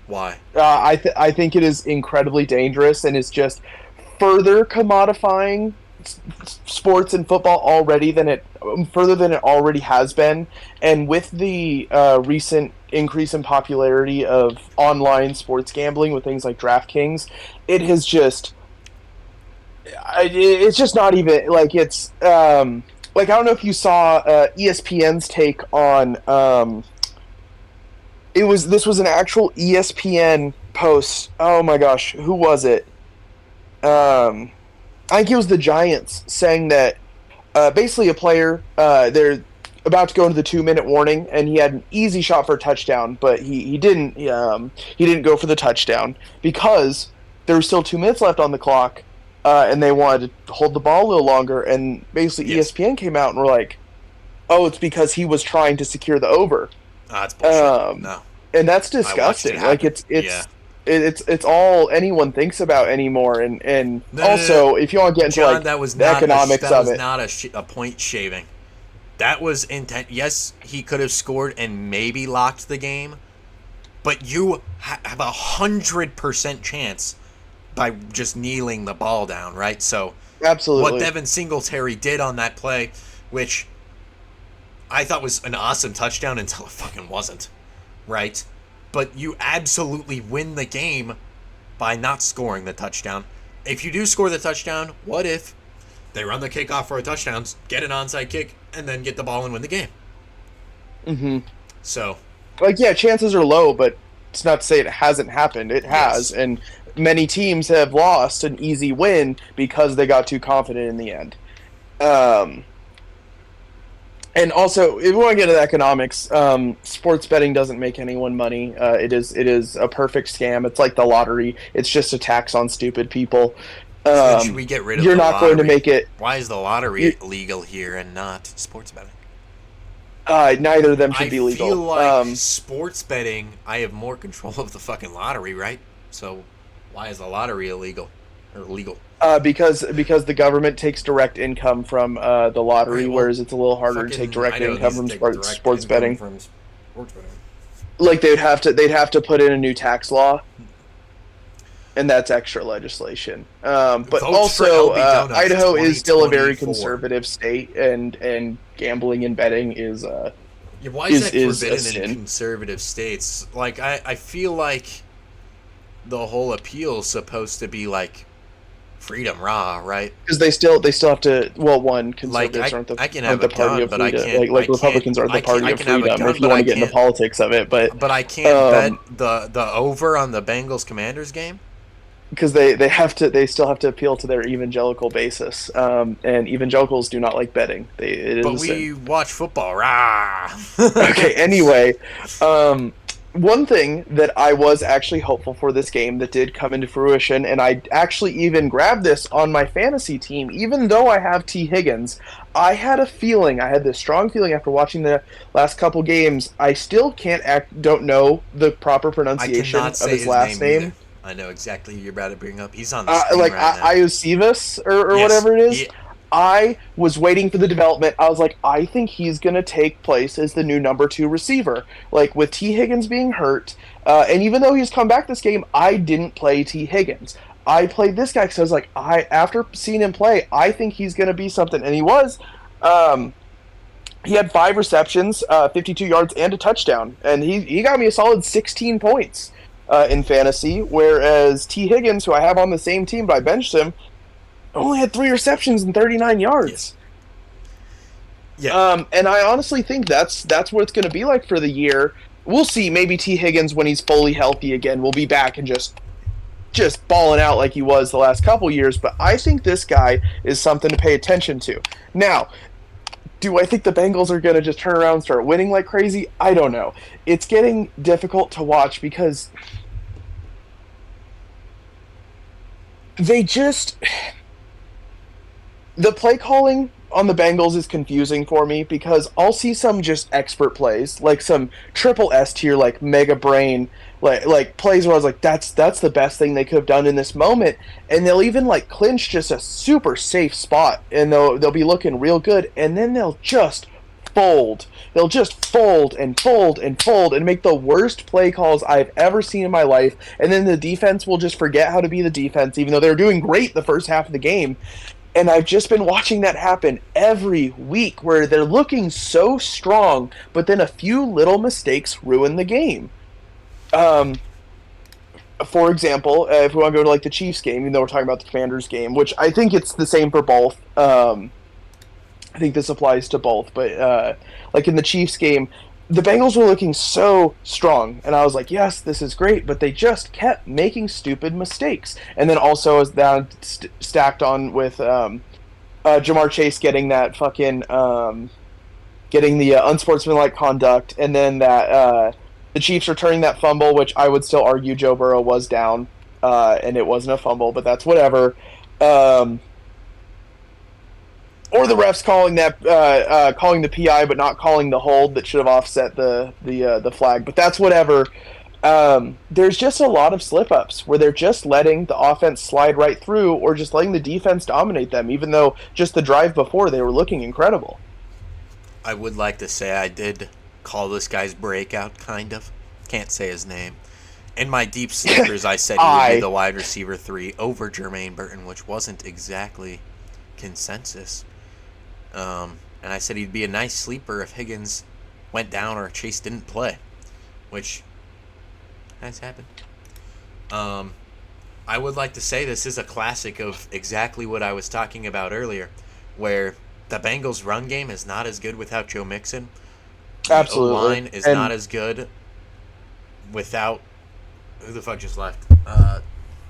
A: Why?
B: I think it is incredibly dangerous, and it's just further commodifying sports and football already than it further than it already has been. And with the recent increase in popularity of online sports gambling with things like DraftKings, it has just it's just not even like it's like I don't know if you saw ESPN's take on this was an actual ESPN post. Oh my gosh, who was it? I think it was the Giants saying that basically a player they're about to go into the 2-minute warning, and he had an easy shot for a touchdown, but he didn't go for the touchdown because there were still 2 minutes left on the clock, and they wanted to hold the ball a little longer. And basically, yes. ESPN came out and were like, "Oh, it's because he was trying to secure the over."
A: That's bullshit. No,
B: and that's disgusting. Like it's all anyone thinks about anymore. And also, if you want to get into
A: John,
B: like
A: that was
B: the economics
A: that
B: of
A: was
B: it,
A: not a point shaving. That was intent. Yes, he could have scored and maybe locked the game, but you have 100% chance by just kneeling the ball down, right? So
B: absolutely,
A: what Devin Singletary did on that play, which I thought was an awesome touchdown until it fucking wasn't, right? But you absolutely win the game by not scoring the touchdown. If you do score the touchdown, what if they run the kickoff for a touchdown, get an onside kick, and then get the ball and win the game?
B: Mm-hmm.
A: So,
B: like, yeah, chances are low, but it's not to say it hasn't happened. It has, yes. And many teams have lost an easy win because they got too confident in the end. And also, if we want to get into the economics, sports betting doesn't make anyone money. It is a perfect scam. It's like the lottery. It's just a tax on stupid people.
A: So should we get rid of
B: you're
A: the
B: not
A: lottery?
B: Going to make it.
A: Why is the lottery legal here and not sports betting?
B: Neither of them should be legal.
A: I feel like sports betting, I have more control of the fucking lottery, right? So why is the lottery illegal or legal?
B: Because the government takes direct income from the lottery, right, well, whereas it's a little harder to take direct income from sports betting. Like they'd have to put in a new tax law, and that's extra legislation. But also, Idaho is still a very conservative state, and gambling and betting is
A: why is that forbidden in conservative states? Like I feel like the whole appeal is supposed to be like freedom, right?
B: Because they still have to. Well, one, conservatives aren't the party of freedom. Like Republicans aren't the party of freedom. If you want to get into politics of it, but
A: I can't bet the over on the Bengals Commanders game
B: because they still have to appeal to their evangelical basis, and evangelicals do not like betting.
A: We watch football, rah.
B: Okay. Anyway, one thing that I was actually hopeful for this game that did come into fruition, and I actually even grabbed this on my fantasy team, even though I have T. Higgins, I had this strong feeling after watching the last couple games, I still don't know the proper pronunciation of his last name.
A: I know exactly who you're about to bring up. He's on the screen
B: like
A: right now.
B: Iosivas or yes, whatever it is. I was waiting for the development. I was like, I think he's going to take place as the new number 2 receiver. Like, with T. Higgins being hurt, and even though he's come back this game, I didn't play T. Higgins. I played this guy because I was like, after seeing him play, I think he's going to be something. And he was. He had 5 receptions, 52 yards, and a touchdown. And he got me a solid 16 points in fantasy, whereas T. Higgins, who I have on the same team, but I benched him, only had 3 receptions and 39 yards.
A: Yeah.
B: And I honestly think that's what it's going to be like for the year. We'll see. Maybe T. Higgins, when he's fully healthy again, will be back and just balling out like he was the last couple years. But I think this guy is something to pay attention to. Now, do I think the Bengals are going to just turn around and start winning like crazy? I don't know. It's getting difficult to watch because they just... The play calling on the Bengals is confusing for me because I'll see some just expert plays, like some triple S tier, like mega brain, like plays where I was like, that's the best thing they could have done in this moment, and they'll even like clinch just a super safe spot, and they'll be looking real good, and then they'll just fold. They'll just fold and fold and fold and make the worst play calls I've ever seen in my life, and then the defense will just forget how to be the defense, even though they were doing great the first half of the game. And I've just been watching that happen every week where they're looking so strong, but then a few little mistakes ruin the game. For example, if we want to go to like the Chiefs game, even though we're talking about the Commanders game, which I think it's the same for both. I think this applies to both, but like in the Chiefs game, the Bengals were looking so strong, and I was like, yes, this is great, but they just kept making stupid mistakes. And then also as that stacked on with Jamar Chase getting that fucking getting the unsportsmanlike conduct, and then that the Chiefs returning that fumble, which I would still argue Joe Burrow was down, and it wasn't a fumble, but that's whatever. Or the refs calling that calling the PI but not calling the hold that should have offset the flag, but that's whatever. There's just a lot of slip-ups where they're just letting the offense slide right through or just letting the defense dominate them, even though just the drive before they were looking incredible.
A: I would like to say I did call this guy's breakout, kind of. Can't say his name. In my deep sleepers, I said he would be the wide receiver 3 over Jermaine Burton, which wasn't exactly consensus. And I said he'd be a nice sleeper if Higgins went down or Chase didn't play, which has happened. I would like to say this is a classic of exactly what I was talking about earlier, where the Bengals' run game is not as good without Joe Mixon.
B: Absolutely.
A: The line is not as good without... Who the fuck just left?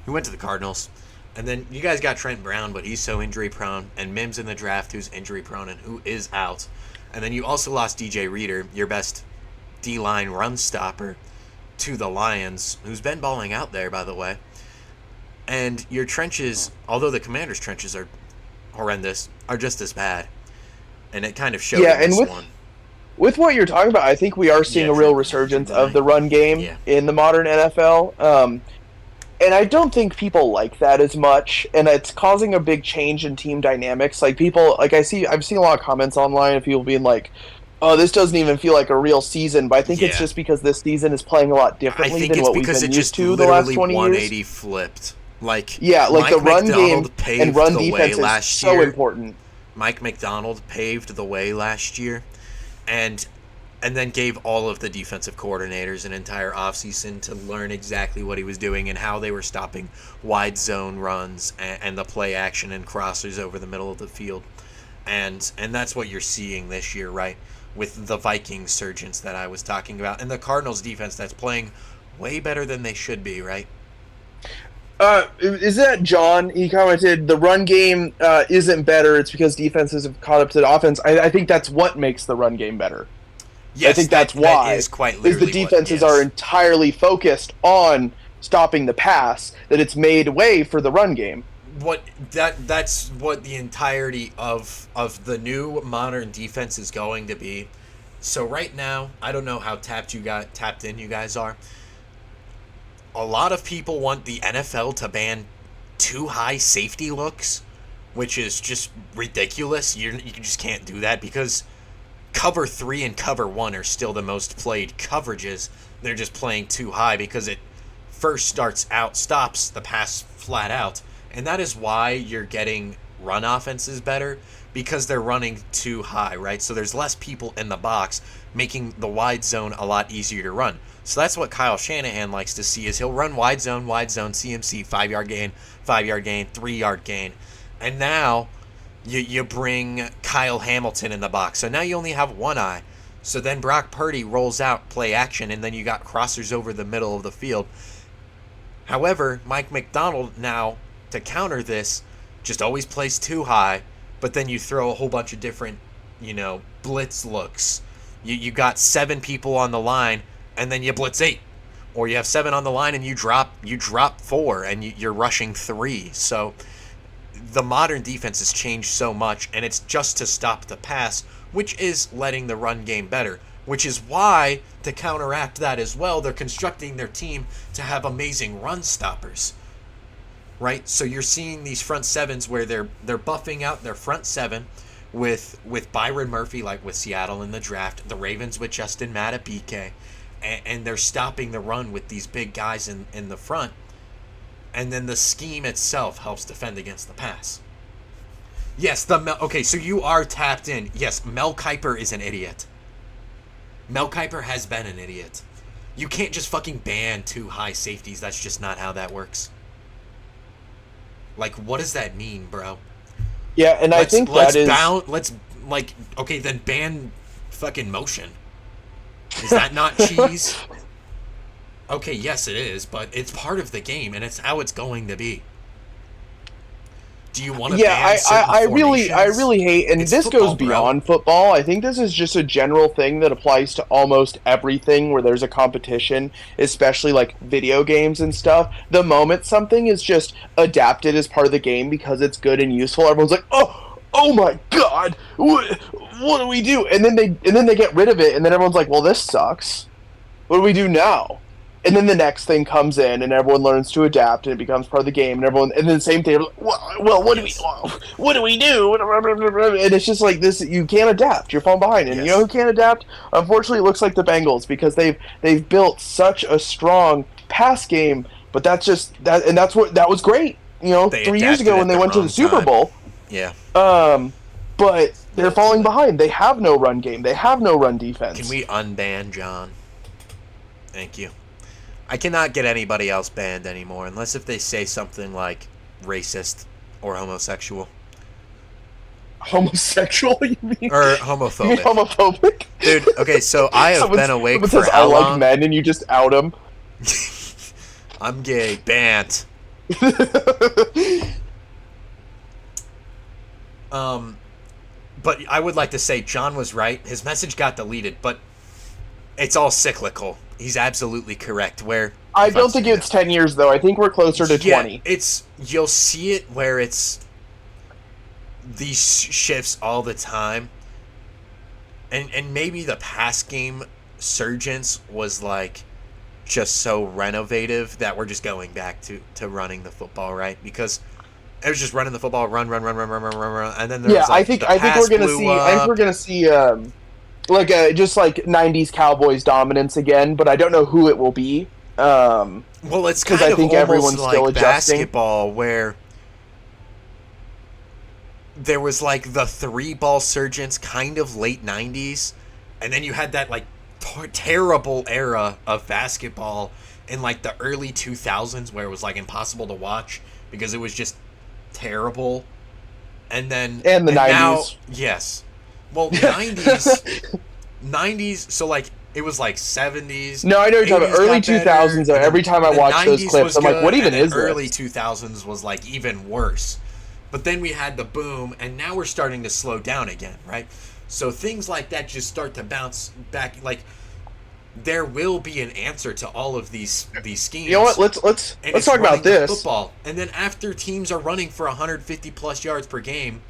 A: Who went to the Cardinals? And then you guys got Trent Brown, but he's so injury-prone. And Mims in the draft, who's injury-prone and who is out. And then you also lost DJ Reader, your best D-line run stopper, to the Lions, who's been balling out there, by the way. And your trenches, although the Commanders' trenches are horrendous, are just as bad. And it kind of showed in this one.
B: With what you're talking about, I think we are seeing a real resurgence of the run game in the modern NFL. And I don't think people like that as much, and it's causing a big change in team dynamics. Like people, like I've seen a lot of comments online of people being like, "Oh, this doesn't even feel like a real season." But I think it's just because this season is playing a lot differently than what we've been used to the last 20 years.
A: 180 flipped. Like
B: like the run game and run defense is so important.
A: Mike McDonald paved the way last year, and then gave all of the defensive coordinators an entire offseason to learn exactly what he was doing and how they were stopping wide zone runs and the play action and crossers over the middle of the field. And that's what you're seeing this year, right? With the Vikings surgence that I was talking about and the Cardinals defense that's playing way better than they should be, right?
B: Is that John? He commented the run game isn't better. It's because defenses have caught up to the offense. I think that's what makes the run game better.
A: Yes,
B: I think that's why.
A: That is quite literally
B: the defenses are entirely focused on stopping the pass, that it's made way for the run game.
A: That's what the entirety of the new modern defense is going to be. So right now, I don't know how tapped in you guys are. A lot of people want the NFL to ban too high safety looks which is just ridiculous. You just can't do that because cover 3 and cover 1 are still the most played coverages. They're just playing too high because it first stops the pass flat out. And that is why you're getting run offenses better, because they're running too high, right? So there's less people in the box, making the wide zone a lot easier to run. So that's what Kyle Shanahan likes to see, is he'll run wide zone, CMC, 5-yard gain, 5-yard gain, 3-yard gain. And now you bring Kyle Hamilton in the box. So now you only have one eye. So then Brock Purdy rolls out play action, and then you got crossers over the middle of the field. However, Mike McDonald now, to counter this, just always plays too high, but then you throw a whole bunch of different, blitz looks. You got 7 people on the line, and then you blitz 8. Or you have 7 on the line, and you drop 4, and you're rushing 3. So the modern defense has changed so much, and it's just to stop the pass, which is letting the run game better. Which is why, to counteract that as well, they're constructing their team to have amazing run stoppers. Right? So you're seeing these front sevens where they're buffing out their front 7 with Byron Murphy, like with Seattle in the draft, the Ravens with Justin Madubuike, and they're stopping the run with these big guys in the front. And then the scheme itself helps defend against the pass. Yes, okay, so you are tapped in. Yes, Mel Kiper is an idiot. Mel Kiper has been an idiot. You can't just fucking ban 2 high safeties. That's just not how that works. Like, what does that mean, bro?
B: Yeah, and I think that is...
A: okay, then ban fucking motion. Is that not cheese? Okay, yes it is, but it's part of the game, and it's how it's going to be. Do you want to ban certain formations?
B: I really hate, and this goes beyond football. I think this is just a general thing that applies to almost everything where there's a competition, especially like video games and stuff. The moment something is just adapted as part of the game because it's good and useful, everyone's like, oh my god, what do we do? And then they get rid of it, and then everyone's like, well, this sucks. What do we do now? And then the next thing comes in, and everyone learns to adapt, and it becomes part of the game. And then the same thing. Well, what do we do? And it's just like this. You can't adapt. You're falling behind. And you know who can't adapt? Unfortunately, it looks like the Bengals, because they've built such a strong pass game. But that's that was great. 3 years ago when they went to the Super Bowl.
A: Yeah.
B: But they're falling behind. They have no run game. They have no run defense.
A: Can we unban John? Thank you. I cannot get anybody else banned anymore, unless if they say something like racist or homosexual.
B: Homosexual, you mean?
A: Or homophobic.
B: You mean homophobic?
A: Dude, okay, so I have been awake for
B: how long? I like men, and you just out them.
A: I'm gay. Banned. But I would like to say John was right. His message got deleted, but it's all cyclical. He's absolutely correct. Where
B: I don't think it's 10 years, though. I think we're closer to 20.
A: You'll see it where it's these shifts all the time. And maybe the pass game surgence was like just so renovative that we're just going back to running the football, right? Because it was just running the football, run, and then there was
B: I think we're gonna see just like 90s Cowboys dominance again, but I don't know who it will be.
A: Well, it's because I think everyone's
B: like
A: still adjusting. Basketball, where there was like the 3-ball surgence, kind of late 90s, and then you had that like terrible era of basketball in like the early 2000s, where it was like impossible to watch because it was just terrible. And the 90s. Now, yes. Well, 90s, so like it was like 70s.
B: No, I know you're talking about early 2000s. Though, every time I watch those clips, I'm like, what even is this?
A: Early 2000s was like even worse. But then we had the boom, and now we're starting to slow down again, right? So things like that just start to bounce back. Like there will be an answer to all of these schemes.
B: You know what? Let's talk about this
A: football. And then after teams are running for 150 plus yards per game,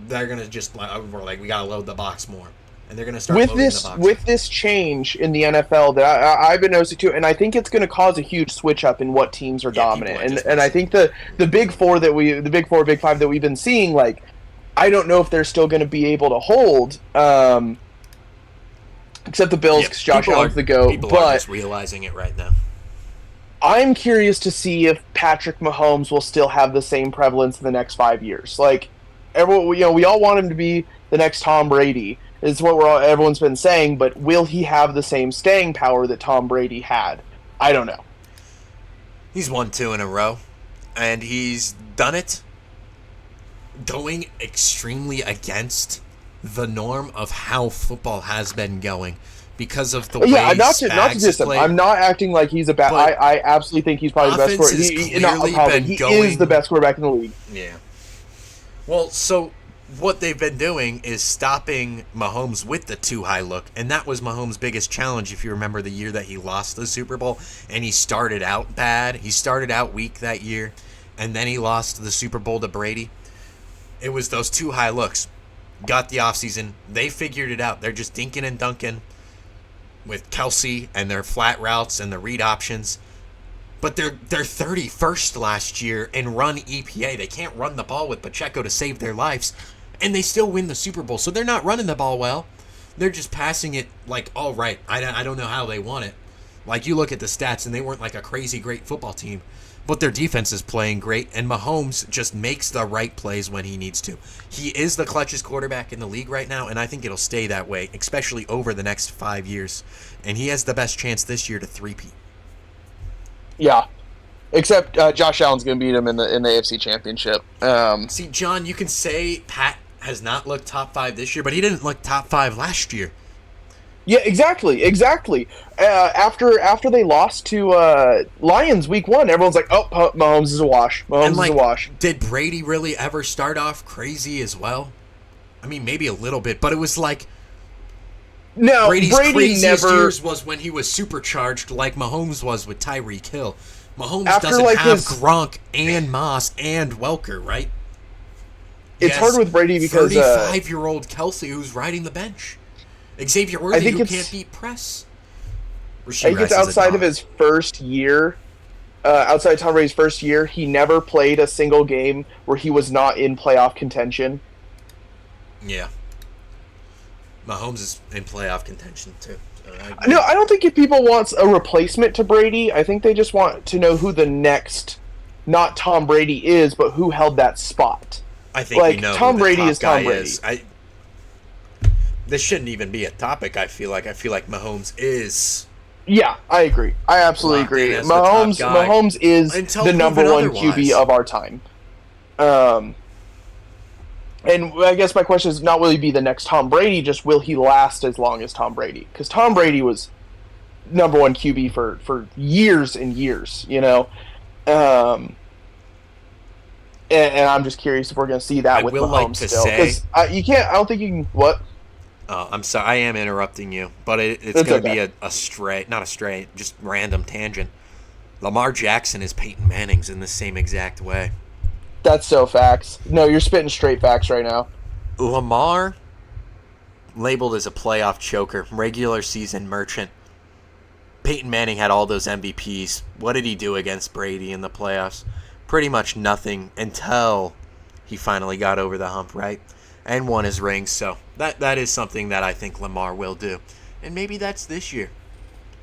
A: they're gonna just we're like, we gotta load the box more, and they're going to start loading the box.
B: With this change in the NFL that I've been noticing too, and I think it's going to cause a huge switch up in what teams are dominant. And I think the big four, big five that we've been seeing, like, I don't know if they're still going to be able to hold, except the Bills, because Josh Allen's the GOAT.
A: People are just realizing it right now.
B: I'm curious to see if Patrick Mahomes will still have the same prevalence in the next 5 years. Like, everyone, we all want him to be the next Tom Brady. It's what everyone's been saying, but will he have the same staying power that Tom Brady had? I don't know.
A: He's won 2 in a row, and he's done it going extremely against the norm of how football has been going because of the way
B: not to diss him. I'm not acting like he's a bad. I absolutely think he's probably the best quarterback. He is the best quarterback in the league.
A: Yeah. Well, so what they've been doing is stopping Mahomes with the too high look, and that was Mahomes' biggest challenge. If you remember the year that he lost the Super Bowl, and he started out bad. He started out weak that year, and then he lost the Super Bowl to Brady. It was those too high looks. Got the offseason. They figured it out. They're just dinking and dunking with Kelsey and their flat routes and the read options. But they're 31st last year in run EPA. They can't run the ball with Pacheco to save their lives. And they still win the Super Bowl. So they're not running the ball well. They're just passing it like, all right. I don't know how they won it. Like, you look at the stats, and they weren't like a crazy great football team. But their defense is playing great, and Mahomes just makes the right plays when he needs to. He is the clutchest quarterback in the league right now, and I think it'll stay that way, especially over the next 5 years. And he has the best chance this year to three-peat.
B: Yeah, except Josh Allen's going to beat him in the AFC Championship.
A: See, John, you can say Pat has not looked top 5 this year, but he didn't look top 5 last year.
B: Yeah, exactly. After they lost to Lions week 1, everyone's like, "Oh, Mahomes is a wash. Mahomes is a wash."
A: Did Brady really ever start off crazy as well? I mean, maybe a little bit, but it was like Brady's craziest years was when he was supercharged, like Mahomes was with Tyreek Hill. Mahomes doesn't have Gronk and Moss and Welker, right?
B: It's hard with Brady because
A: 35-year-old Kelsey who's riding the bench. Xavier Worthy, who can't beat press.
B: I think it's outside of his first year, outside Tom Brady's first year, he never played a single game where he was not in playoff contention.
A: Yeah. Mahomes is in playoff contention, too.
B: No, I don't think if people want a replacement to Brady, I think they just want to know who the next, not Tom Brady is, but who held that spot.
A: I think we know
B: Tom
A: who the
B: Brady
A: top
B: is Tom
A: guy
B: Brady.
A: Is. This shouldn't even be a topic, I feel like. I feel like Mahomes is...
B: Yeah, I agree. I absolutely agree. Mahomes is the number one QB of our time. And I guess my question is not will he be the next Tom Brady, just will he last as long as Tom Brady? Because Tom Brady was number one QB for years and years, you know? And I'm just curious if we're going to see that with Mahomes still. Because you can't, I don't think you can, what?
A: I'm sorry, I am interrupting you, but it's going to be just random tangent. Lamar Jackson is Peyton Manning's in the same exact way.
B: That's so facts. No, you're spitting straight facts right now.
A: Lamar, labeled as a playoff choker, regular season merchant. Peyton Manning had all those MVPs. What did he do against Brady in the playoffs? Pretty much nothing until he finally got over the hump, right? And won his ring, so that is something that I think Lamar will do. And maybe that's this year.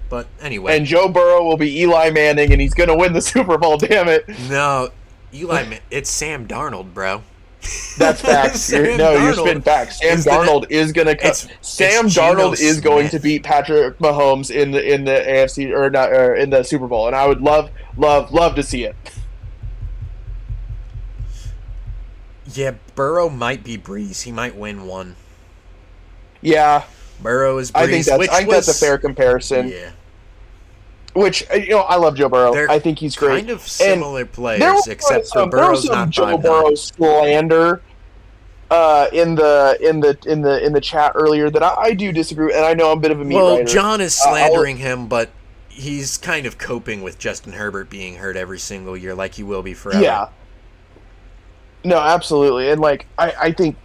A: But anyway.
B: And Joe Burrow will be Eli Manning, and he's going to win the Super Bowl, damn it.
A: No, it's Sam Darnold, bro.
B: That's facts. You're spitting facts. Sam Darnold is going to Darnold is going to beat Patrick Mahomes in the AFC or in the Super Bowl, and I would love to see it.
A: Yeah, Burrow might be Breeze. He might win one.
B: Yeah,
A: Burrow is Breeze.
B: I think that's a fair comparison.
A: Yeah.
B: Which, I love Joe Burrow. I think he's great.
A: Kind of similar players, except for Burrow's not 5'9".
B: Joe Burrow slander in the chat earlier that I do disagree, and I know I'm a bit of a meat writer.
A: Well, John is slandering him, but he's kind of coping with Justin Herbert being hurt every single year, like he will be forever.
B: Yeah. No, absolutely, and I think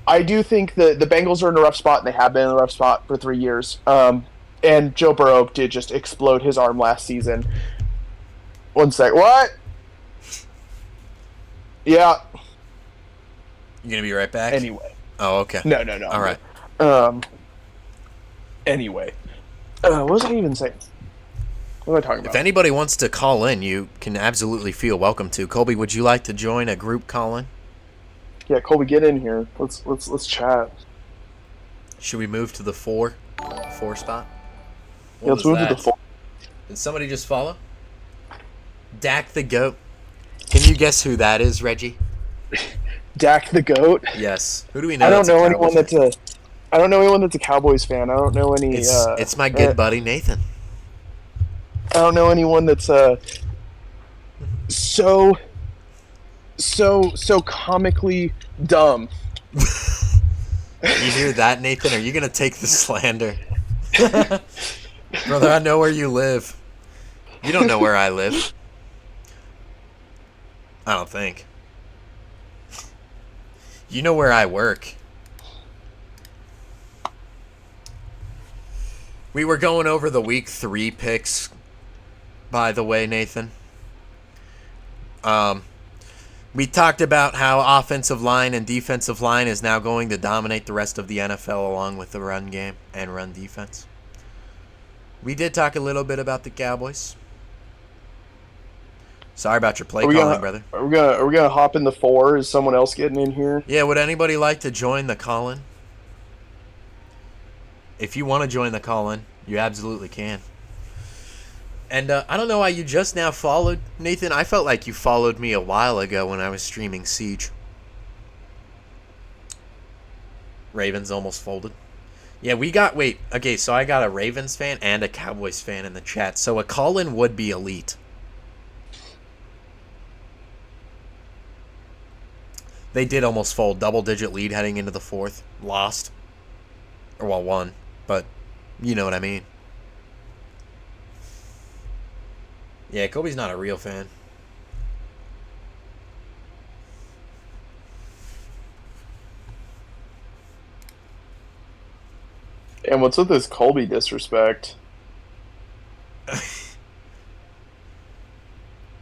B: I do think that the Bengals are in a rough spot, and they have been in a rough spot for 3 years. And Joe Burrow did just explode his arm last season. One sec. What? Yeah.
A: You gonna be right back?
B: Anyway.
A: Oh, okay.
B: No.
A: All right.
B: Anyway. What was I even saying? What am I talking about?
A: If anybody wants to call in, you can absolutely feel welcome to. Colby, would you like to join a group call in?
B: Yeah, Colby, get in here. Let's chat.
A: Should we move to the four spot?
B: Yeah, let's move to the 4.
A: Did somebody just follow? Dak the Goat. Can you guess who that is, Reggie?
B: Dak the Goat?
A: Yes. Who do we know?
B: I don't know anyone that's a Cowboys fan. I don't know any.
A: It's my good buddy Nathan.
B: I don't know anyone that's so comically dumb.
A: You hear that, Nathan? Are you gonna take the slander? Brother, I know where you live. You don't know where I live. I don't think. You know where I work. We were going over the week 3 picks, by the way, Nathan. We talked about how offensive line and defensive line is now going to dominate the rest of the NFL along with the run game and run defense. We did talk a little bit about the Cowboys. Sorry about your play calling, brother.
B: Are we gonna hop in the 4? Is someone else getting in here?
A: Yeah, would anybody like to join the call-in? If you want to join the call-in, you absolutely can. And I don't know why you just now followed, Nathan. I felt like you followed me a while ago when I was streaming Siege. Ravens almost folded. Yeah, okay, so I got a Ravens fan and a Cowboys fan in the chat. So a call-in would be elite. They did almost fold. Double-digit lead heading into the 4th. Lost. Or, well, won. But you know what I mean. Yeah, Kobe's not a real fan.
B: And what's with this Colby disrespect?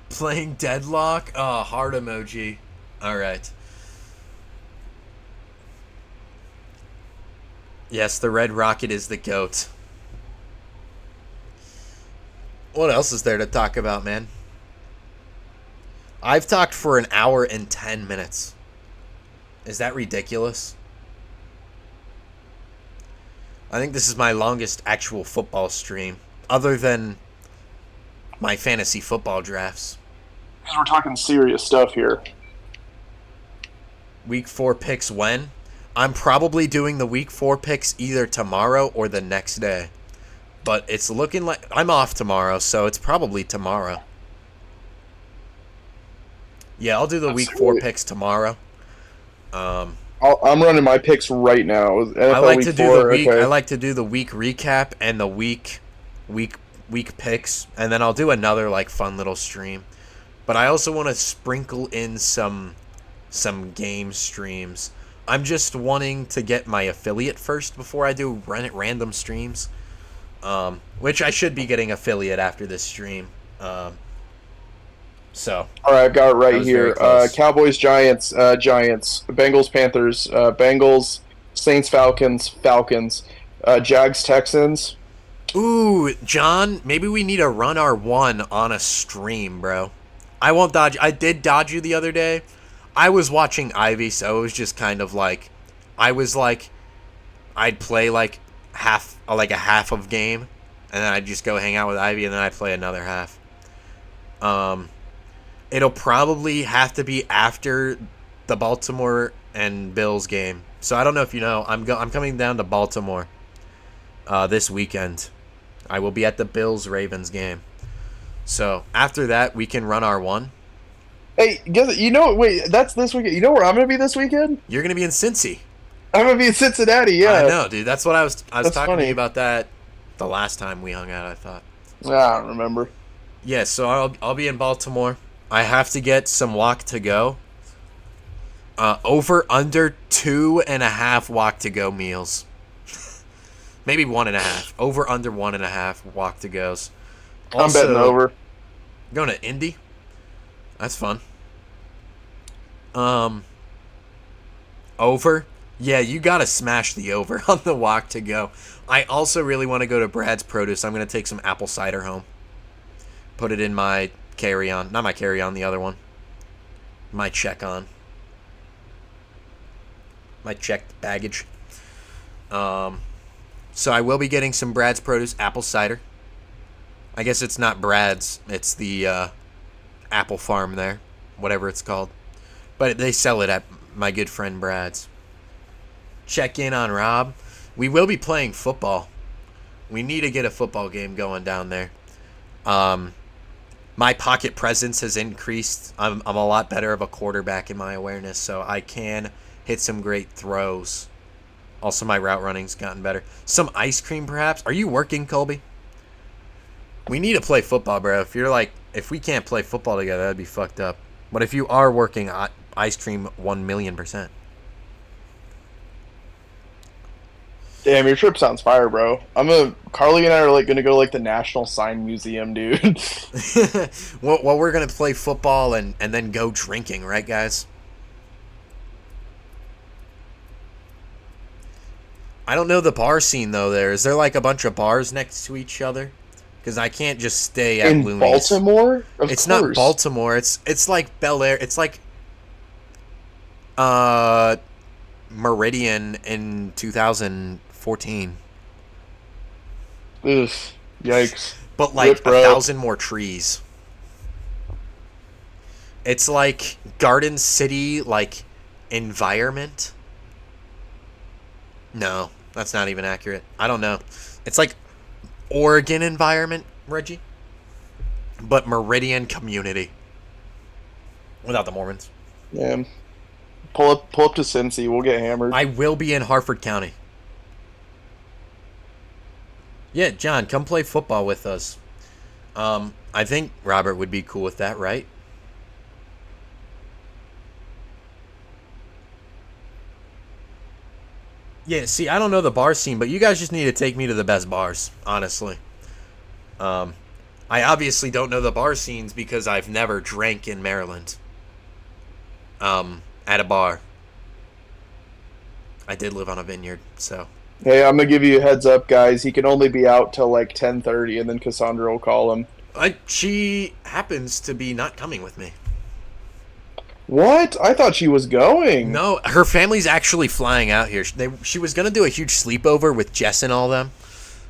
A: Playing Deadlock? Oh, heart emoji. Alright. Yes, the Red Rocket is the GOAT. What else is there to talk about, man? I've talked for 1 hour and 10 minutes. Is that ridiculous? I think this is my longest actual football stream, other than my fantasy football drafts.
B: Because we're talking serious stuff here.
A: Week 4 picks when? I'm probably doing the Week 4 picks either tomorrow or the next day. But it's looking like I'm off tomorrow, so it's probably tomorrow. Yeah, I'll do the Week 4 picks tomorrow.
B: I'm running my picks right now.
A: I like to do the week. Okay. I like to do the week recap and the week picks, and then I'll do another like fun little stream. But I also want to sprinkle in some game streams. I'm just wanting to get my affiliate first before I do random streams. Which I should be getting affiliate after this stream. So. All
B: right, I've got it right here. Cowboys, Giants, Giants. Bengals, Panthers. Bengals, Saints, Falcons, Jags, Texans.
A: Ooh, John, maybe we need to run our 1 on a stream, bro. I won't dodge. I did dodge you the other day. I was watching Ivy, so it was just kind of like, I'd play like a half of game, and then I'd just go hang out with Ivy, and then I'd play another half. It'll probably have to be after the Baltimore and Bills game. So I don't know if you know, I'm coming down to Baltimore this weekend. I will be at the Bills-Ravens game. So after that, we can run our 1.
B: Hey, wait, that's this weekend. You know where I'm going to be this weekend?
A: You're going to be in Cincy.
B: I'm going to be in Cincinnati, yeah.
A: I know, dude. That's what I was talking to you about that the last time we hung out, I thought.
B: I don't remember.
A: Yeah, so I'll be in Baltimore. I have to get some walk to go. Over under 2.5 walk to go meals. Maybe 1.5. Over under 1.5 walk to goes.
B: I'm betting over.
A: Going to Indy. That's fun. Over. Yeah, you gotta smash the over on the walk to go. I also really want to go to Brad's Produce. I'm gonna take some apple cider home. Put it in my carry-on. Not my carry-on, the other one. My check-on. My checked baggage. So I will be getting some Brad's Produce apple cider. I guess it's not Brad's. It's the apple farm there. Whatever it's called. But they sell it at my good friend Brad's. Check in on Rob. We will be playing football. We need to get a football game going down there. My pocket presence has increased. I'm a lot better of a quarterback in my awareness, so I can hit some great throws. Also, my route running's gotten better. Some ice cream, perhaps. Are you working, Colby? We need to play football, bro. If we can't play football together, that'd be fucked up. But if you are working, ice cream 1,000,000%.
B: Damn, your trip sounds fire, bro. Carly and I are gonna go to the National Sign Museum, dude.
A: Well, we're gonna play football and then go drinking, right, guys? I don't know the bar scene though. Is there a bunch of bars next to each other? Because I can't just stay at
B: in
A: Looney's.
B: Baltimore.
A: It's not Baltimore. It's like Bel Air. It's like Meridian in 2014.
B: Ugh, yikes.
A: But 1,000 more trees. It's like Garden City, environment. No, that's not even accurate. I don't know. It's like Oregon environment, Reggie. But Meridian community. Without the Mormons.
B: Yeah. Pull up to Cincy. We'll get hammered.
A: I will be in Harford County. Yeah, John, come play football with us. I think Robert would be cool with that, right? Yeah, see, I don't know the bar scene, but you guys just need to take me to the best bars, honestly. I obviously don't know the bar scenes because I've never drank in Maryland. At a bar. I did live on a vineyard, so.
B: Hey, I'm gonna give you a heads up, guys. He can only be out till 10:30, and then Cassandra will call him.
A: She happens to be not coming with me.
B: What? I thought she was going.
A: No, her family's actually flying out here. She was gonna do a huge sleepover with Jess and all them,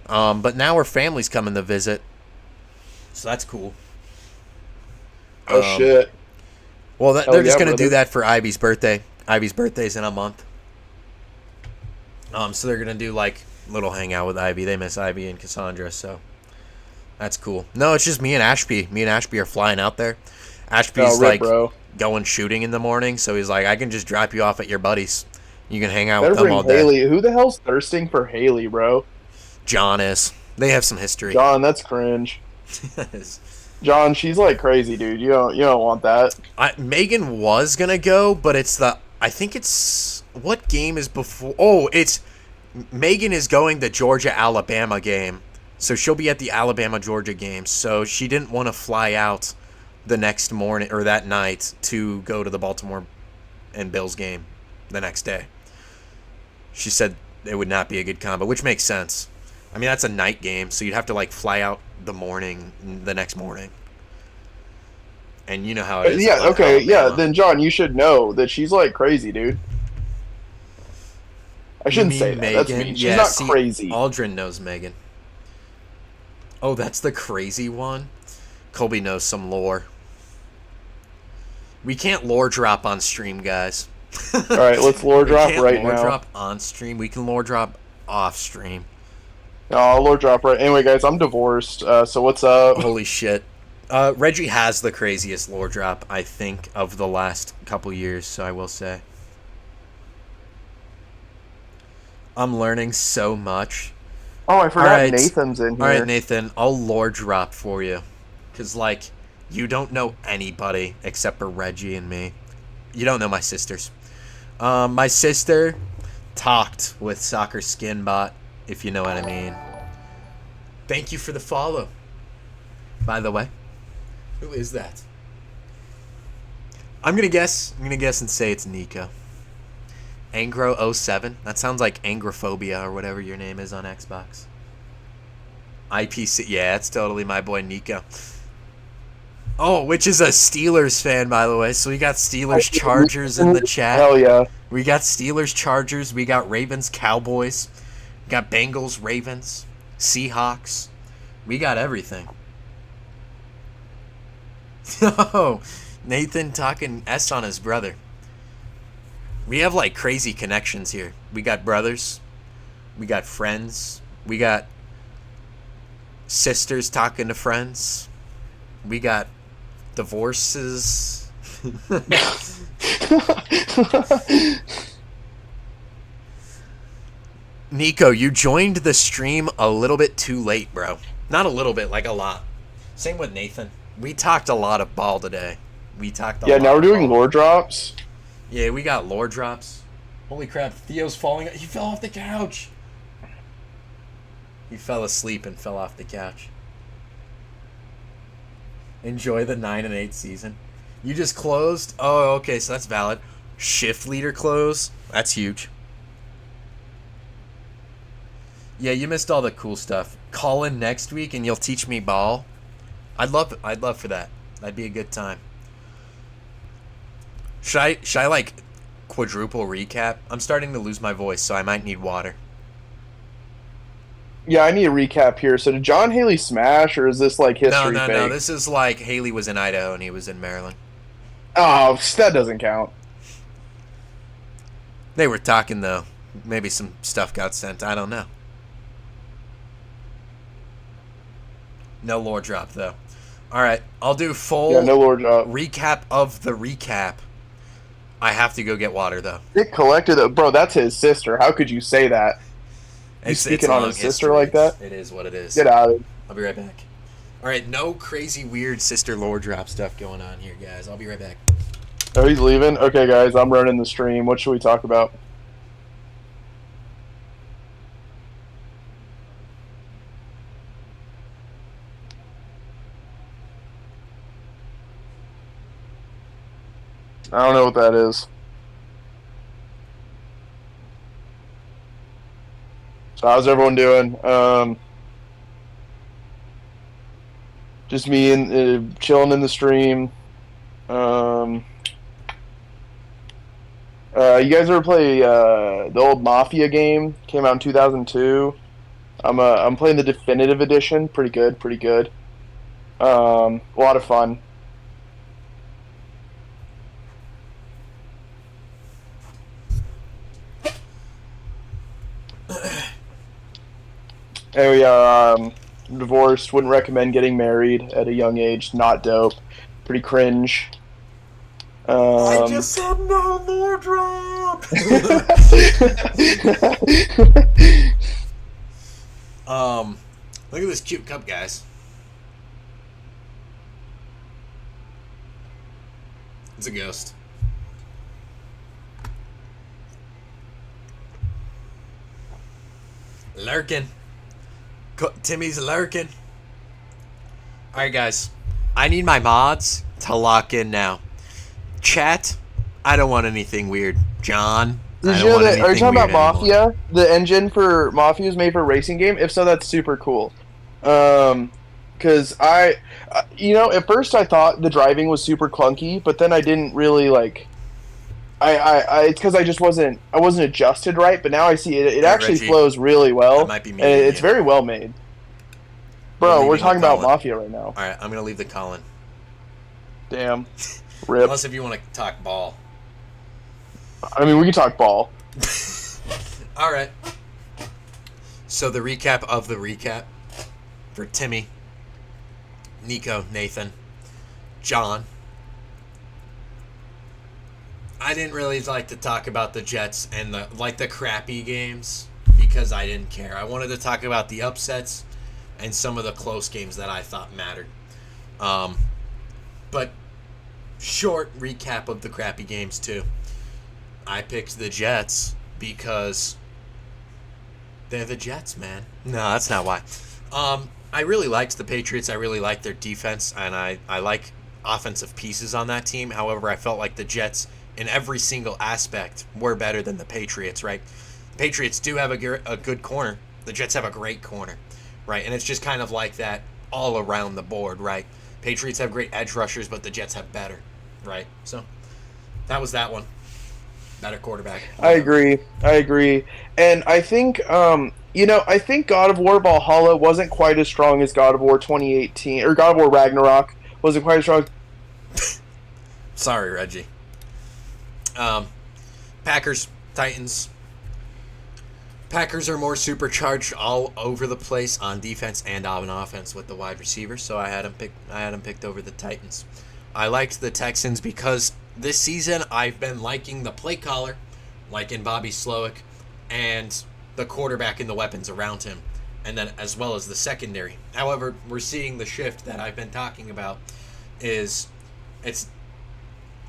A: but now her family's coming to visit, so that's cool.
B: Oh shit.
A: Well, they're just gonna do that for Ivy's birthday. Ivy's birthday's in a month. So they're gonna do little hangout with Ivy. They miss Ivy and Cassandra, so that's cool. No, it's just me and Ashby. Me and Ashby are flying out there. Ashby's going shooting in the morning, so he's like, I can just drop you off at your buddies. You can hang out with them all day.
B: Haley. Who the hell's thirsting for Haley, bro?
A: John is. They have some history.
B: John, that's cringe. John, she's crazy, dude. You don't want that.
A: Megan was gonna go, but I think it's what game is before? Oh, it's Megan is going the Georgia-Alabama game, so she'll be at the Alabama-Georgia game. So she didn't want to fly out the next morning or that night to go to the Baltimore and Bills game the next day. She said it would not be a good combo, which makes sense. I mean, that's a night game, so you'd have to fly out the next morning. And you know how it is.
B: Yeah, okay, Alabama. Yeah, then John, you should know that she's crazy, dude. I shouldn't say that. Megan? That's mean. She's not crazy.
A: Aldrin knows Megan. Oh, that's the crazy one? Colby knows some lore. We can't lore drop on stream, guys.
B: All right, let's lore drop right now.
A: Lore drop on stream. We can lore drop off stream.
B: No, I'll lore drop right. Anyway, guys, I'm divorced. So what's up?
A: Holy shit. Reggie has the craziest lore drop, I think, of the last couple years, so I will say. I'm learning so much.
B: Oh, I forgot Nathan's in here.
A: All right, Nathan, I'll lore drop for you. Because, you don't know anybody except for Reggie and me. You don't know my sisters. My sister talked with Soccer Skin Bot, if you know what I mean. Thank you for the follow. By the way, who is that? I'm gonna guess and say it's Nico. Angro07. That sounds like Angrophobia or whatever your name is on Xbox. IPC. Yeah, it's totally my boy Nico. Oh, which is a Steelers fan, by the way. So we got Steelers Chargers in the chat.
B: Hell yeah.
A: We got Steelers Chargers. We got Ravens Cowboys. We got Bengals Ravens. Seahawks. We got everything. Oh, Nathan talking S on his brother. We have like crazy connections here. We got brothers. We got friends. We got sisters talking to friends. We got divorces. Nico, you joined the stream a little bit too late, bro. Not a little bit, like a lot. Same with Nathan. We talked a lot of ball today.
B: Yeah, now we're doing lore drops.
A: Yeah, we got lore drops. Holy crap, Theo's falling. He fell off the couch. He fell asleep and fell off the couch. Enjoy the 9 and 8 season. You just closed? Oh, okay, so that's valid. Shift leader close? That's huge. Yeah, you missed all the cool stuff. Call in next week and you'll teach me ball. I'd love for that. That'd be a good time. Should I like quadruple recap? I'm starting to lose my voice, so I might need water.
B: Yeah, I need a recap here. So did John Haley smash, or is this like history fake?
A: No. This is like Haley was in Idaho and he was in Maryland.
B: Oh, that doesn't count.
A: They were talking, though. Maybe some stuff got sent. I don't know. No lore drop, though. All right, I'll do full
B: no lore drop.
A: Recap of the recap. I have to go get water, though.
B: It collected, bro. That's his sister. How could you say that? You speaking on his sister like that?
A: It is what it is.
B: Get out of it.
A: I'll be right back. All right, no crazy weird sister lore drop stuff going on here, guys. I'll be right back.
B: Oh, he's leaving? Okay, guys, I'm running the stream. What should we talk about? I don't know what that is. So how's everyone doing? Just me and chilling in the stream. You guys ever play the old Mafia game? Came out in 2002. I'm playing the definitive edition. Pretty good. A lot of fun. Oh yeah, divorced. Wouldn't recommend getting married at a young age. Not dope. Pretty cringe.
A: I just said no more drop. Look at this cute cup, guys. It's a ghost. Lurking. Timmy's lurking. Alright, guys. I need my mods to lock in now. Chat, I don't want anything weird. John, I don't want anything weird.
B: Are you talking about Mafia?
A: Anymore.
B: The engine for Mafia is made for a racing game? If so, that's super cool. Because at first I thought the driving was super clunky, but then I didn't really like... it's because I wasn't adjusted right, but now I see it actually
A: Reggie,
B: flows really well.
A: That might be me.
B: It's very well made. Bro, we're talking about Mafia right now.
A: Alright, I'm gonna leave the Colin.
B: Damn. Rip.
A: Unless if you want to talk ball.
B: I mean, we can talk ball.
A: Alright. So the recap of the recap for Timmy, Nico, Nathan, John. I didn't really like to talk about the Jets and the crappy games because I didn't care. I wanted to talk about the upsets and some of the close games that I thought mattered. But short recap of the crappy games too. I picked the Jets because they're the Jets, man. No, that's not why. I really liked the Patriots. I really liked their defense, and I like offensive pieces on that team. However, I felt like the Jets, in every single aspect, were better than the Patriots, right? The Patriots do have a good corner. The Jets have a great corner, right? And it's just kind of like that all around the board, right? Patriots have great edge rushers, but the Jets have better, right? So that was that one. Better quarterback.
B: I agree. And I think I think God of War Valhalla wasn't quite as strong as God of War 2018 or God of War Ragnarok wasn't quite as strong.
A: Sorry, Reggie. Packers, Titans. Packers are more supercharged all over the place on defense and on offense with the wide receivers, so I had them picked over the Titans. I liked the Texans because this season I've been liking the play caller, like in Bobby Slowick, and the quarterback and the weapons around him, and then as well as the secondary. However, we're seeing the shift that I've been talking about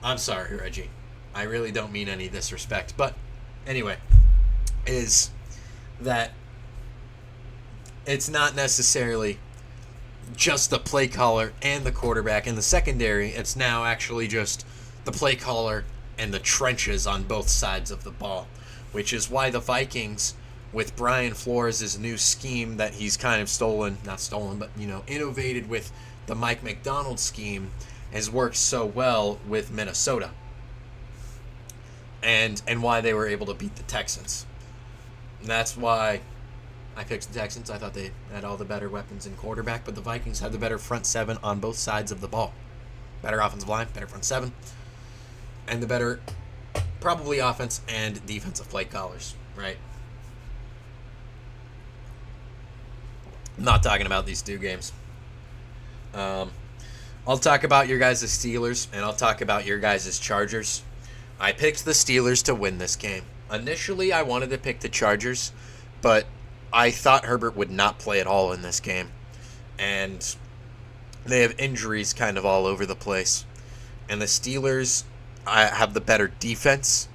A: I'm sorry, Reggie. I really don't mean any disrespect, but anyway, is that it's not necessarily just the play caller and the quarterback and the secondary. It's now actually just the play caller and the trenches on both sides of the ball, which is why the Vikings, with Brian Flores' new scheme that he's kind of innovated with the Mike Macdonald scheme, has worked so well with Minnesota. And why they were able to beat the Texans. And that's why I picked the Texans. I thought they had all the better weapons in quarterback, but the Vikings had the better front seven on both sides of the ball. Better offensive line, better front seven, and the better probably offense and defensive play callers, right? I'm not talking about these two games. I'll talk about your guys' Steelers, and I'll talk about your guys' Chargers. I picked the Steelers to win this game. Initially, I wanted to pick the Chargers, but I thought Herbert would not play at all in this game. And they have injuries kind of all over the place. And the Steelers have the better defense,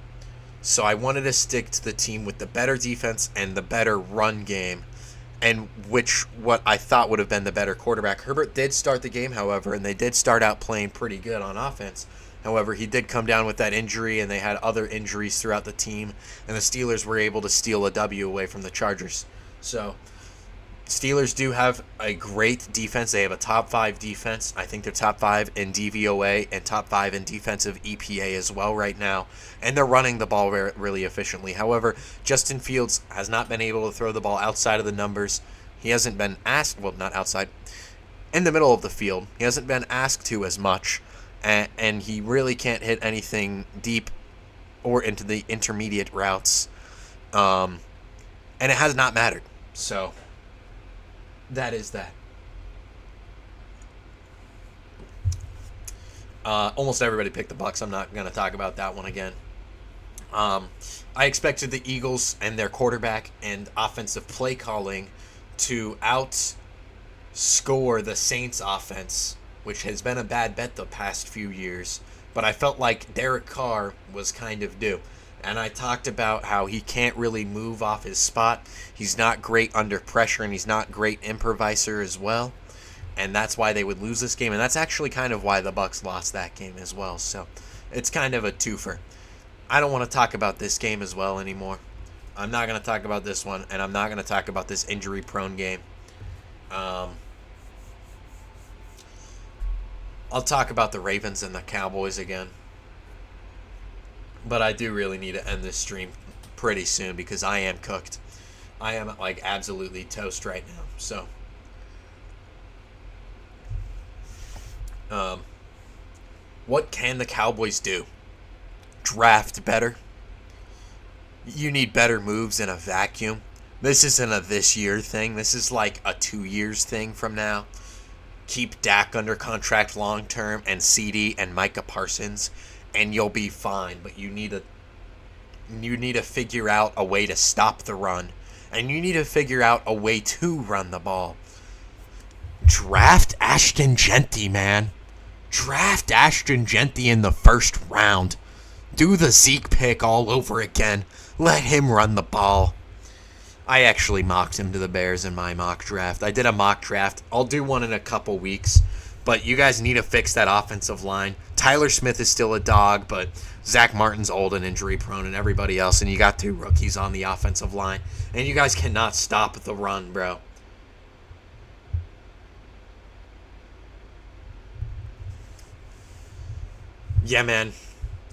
A: so I wanted to stick to the team with the better defense and the better run game, and what I thought would have been the better quarterback. Herbert did start the game, however, and they did start out playing pretty good on offense. However, he did come down with that injury, and they had other injuries throughout the team, and the Steelers were able to steal a W away from the Chargers. So, Steelers do have a great defense. They have a top 5 defense. I think they're top 5 in DVOA and top 5 in defensive EPA as well right now. And they're running the ball really efficiently. However, Justin Fields has not been able to throw the ball outside of the numbers. He hasn't been asked, well, not outside, in the middle of the field. He hasn't been asked to as much. And he really can't hit anything deep or into the intermediate routes. And it has not mattered. So, that is that. Almost everybody picked the Bucs. I'm not going to talk about that one again. I expected the Eagles and their quarterback and offensive play calling to outscore the Saints offense, which has been a bad bet the past few years. But I felt like Derek Carr was kind of due. And I talked about how he can't really move off his spot. He's not great under pressure, and he's not great improviser as well. And that's why they would lose this game. And that's actually kind of why the Bucs lost that game as well. So it's kind of a twofer. I don't want to talk about this game as well anymore. I'm not going to talk about this one, and I'm not going to talk about this injury-prone game. I'll talk about the Ravens and the Cowboys again. But I do really need to end this stream pretty soon because I am cooked. I am like absolutely toast right now. So, what can the Cowboys do? Draft better. You need better moves in a vacuum. This isn't a this year thing. This is like a 2 years thing from now. Keep Dak under contract long term and CD and Micah Parsons, and you'll be fine. But you need to figure out a way to stop the run, and you need to figure out a way to run the ball. Draft Ashton Genty, man. Draft Ashton Genty in the first round. Do the Zeke pick all over again. Let him run the ball. I actually mocked him to the Bears in my mock draft. I did a mock draft. I'll do one in a couple weeks. But you guys need to fix that offensive line. Tyler Smith is still a dog, but Zach Martin's old and injury prone and everybody else. And you got 2 rookies on the offensive line. And you guys cannot stop the run, bro. Yeah, man.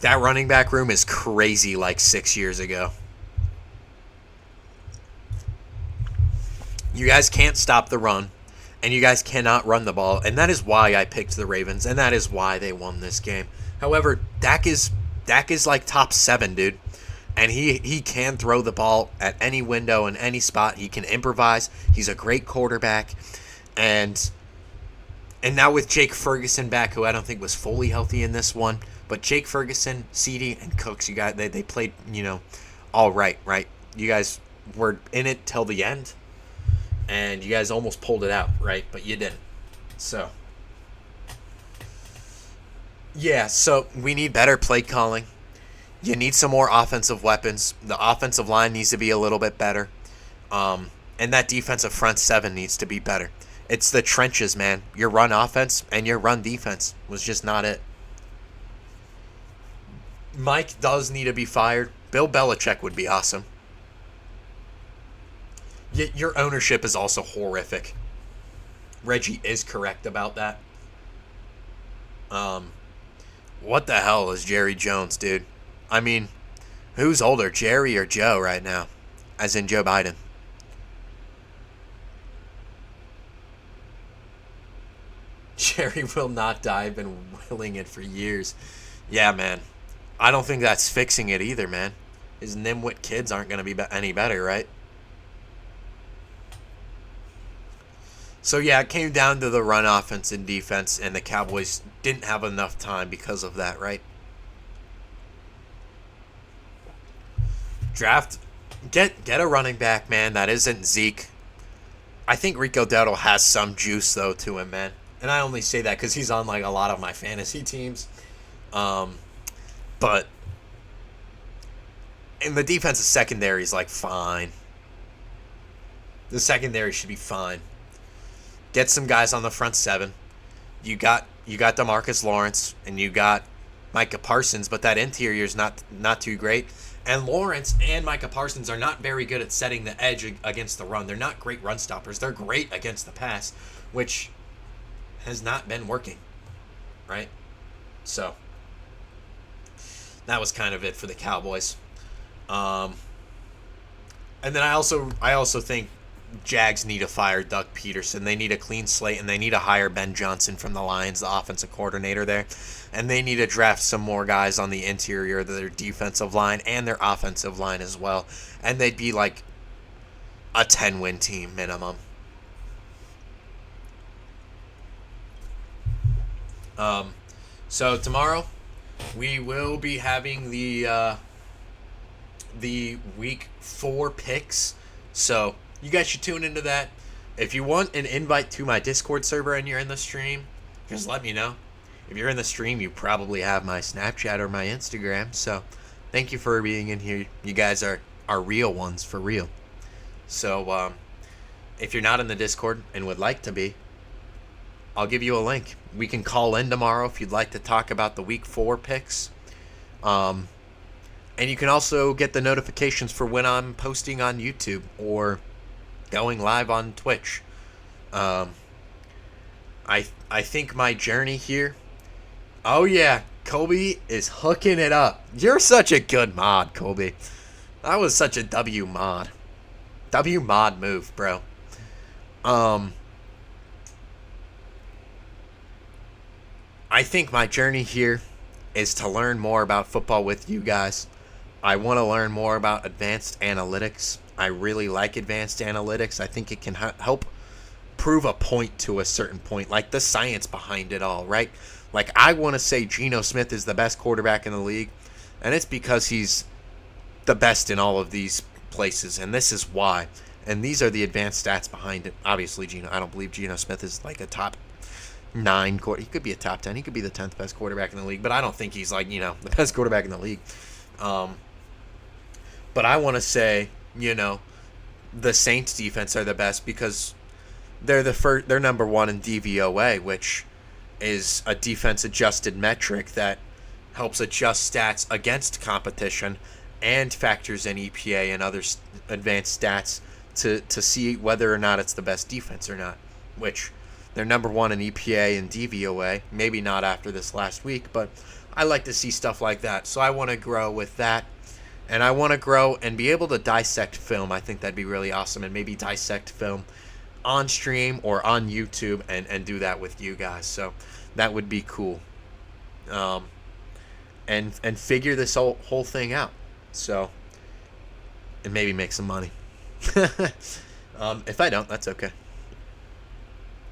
A: That running back room is crazy like 6 years ago. You guys can't stop the run, and you guys cannot run the ball, and that is why I picked the Ravens, and that is why they won this game. However, Dak is like top 7, dude, and he can throw the ball at any window in any spot. He can improvise. He's a great quarterback, and now with Jake Ferguson back, who I don't think was fully healthy in this one, but Jake Ferguson, CD, and Cooks, they played, all right? You guys were in it till the end. And you guys almost pulled it out, right? But you didn't. So, yeah, so we need better play calling. You need some more offensive weapons. The offensive line needs to be a little bit better. And that defensive front 7 needs to be better. It's the trenches, man. Your run offense and your run defense was just not it. Mike does need to be fired. Bill Belichick would be awesome. Your ownership is also horrific. Reggie is correct about that. What the hell is Jerry Jones, dude? I mean, who's older, Jerry or Joe right now? As in Joe Biden. Jerry will not die. I've been willing it for years. Yeah, man. I don't think that's fixing it either, man. His nimwit kids aren't going to be any better, right? So, yeah, it came down to the run offense and defense, and the Cowboys didn't have enough time because of that, right? Draft, get a running back, man. That isn't Zeke. I think Rico Dowdle has some juice, though, to him, man. And I only say that because he's on, like, a lot of my fantasy teams. But in the defensive secondary is, like, fine. The secondary should be fine. Get some guys on the front 7. You got DeMarcus Lawrence and you got Micah Parsons, but that interior is not too great. And Lawrence and Micah Parsons are not very good at setting the edge against the run. They're not great run stoppers. They're great against the pass, which has not been working, right? So that was kind of it for the Cowboys. And then I also think Jags need to fire Doug Peterson. They need a clean slate, and they need to hire Ben Johnson from the Lions, the offensive coordinator there. And they need to draft some more guys on the interior of their defensive line and their offensive line as well. And they'd be like a 10-win team minimum. So tomorrow we will be having the week 4 picks. So you guys should tune into that. If you want an invite to my Discord server and you're in the stream, just let me know. If you're in the stream, you probably have my Snapchat or my Instagram. So thank you for being in here. You guys are real ones for real. So if you're not in the Discord and would like to be, I'll give you a link. We can call in tomorrow if you'd like to talk about the week 4 picks. And you can also get the notifications for when I'm posting on YouTube or going live on Twitch. I think my journey here. Oh yeah, Colby is hooking it up. You're such a good mod, Colby. That was such a W mod. W mod move, bro. I think my journey here is to learn more about football with you guys. I want to learn more about advanced analytics. I really like advanced analytics. I think it can help prove a point to a certain point, like the science behind it all, right? Like, I want to say Geno Smith is the best quarterback in the league, and it's because he's the best in all of these places, and this is why. And these are the advanced stats behind it. Obviously, I don't believe Geno Smith is like a top 9 quarter. He could be a top 10. He could be the 10th best quarterback in the league, but I don't think he's like, the best quarterback in the league. But I want to say, the Saints defense are the best because they're they're number 1 in DVOA, which is a defense adjusted metric that helps adjust stats against competition and factors in EPA and other advanced stats to see whether or not it's the best defense or not, which they're number 1 in EPA and DVOA. Maybe not after this last week, but I like to see stuff like that. So I want to grow with that. And I want to grow and be able to dissect film. I think that'd be really awesome. And maybe dissect film on stream or on YouTube and do that with you guys. So that would be cool. And figure this whole thing out. So, and maybe make some money. If I don't, that's okay.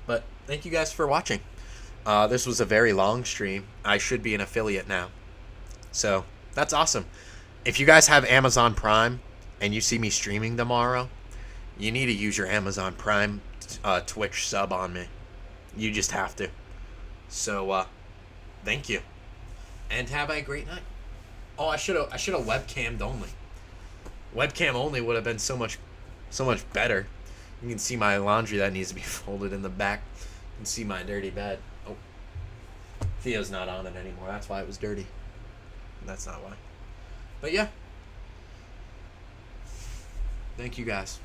A: But thank you guys for watching. This was a very long stream. I should be an affiliate now. So that's awesome. If you guys have Amazon Prime and you see me streaming tomorrow, you need to use your Amazon Prime Twitch sub on me. You just have to. So, thank you. And have a great night. Oh, I should have webcammed only. Webcam only would have been so much better. You can see my laundry that needs to be folded in the back. You can see my dirty bed. Oh, Theo's not on it anymore. That's why it was dirty. That's not why. But yeah. Thank you guys.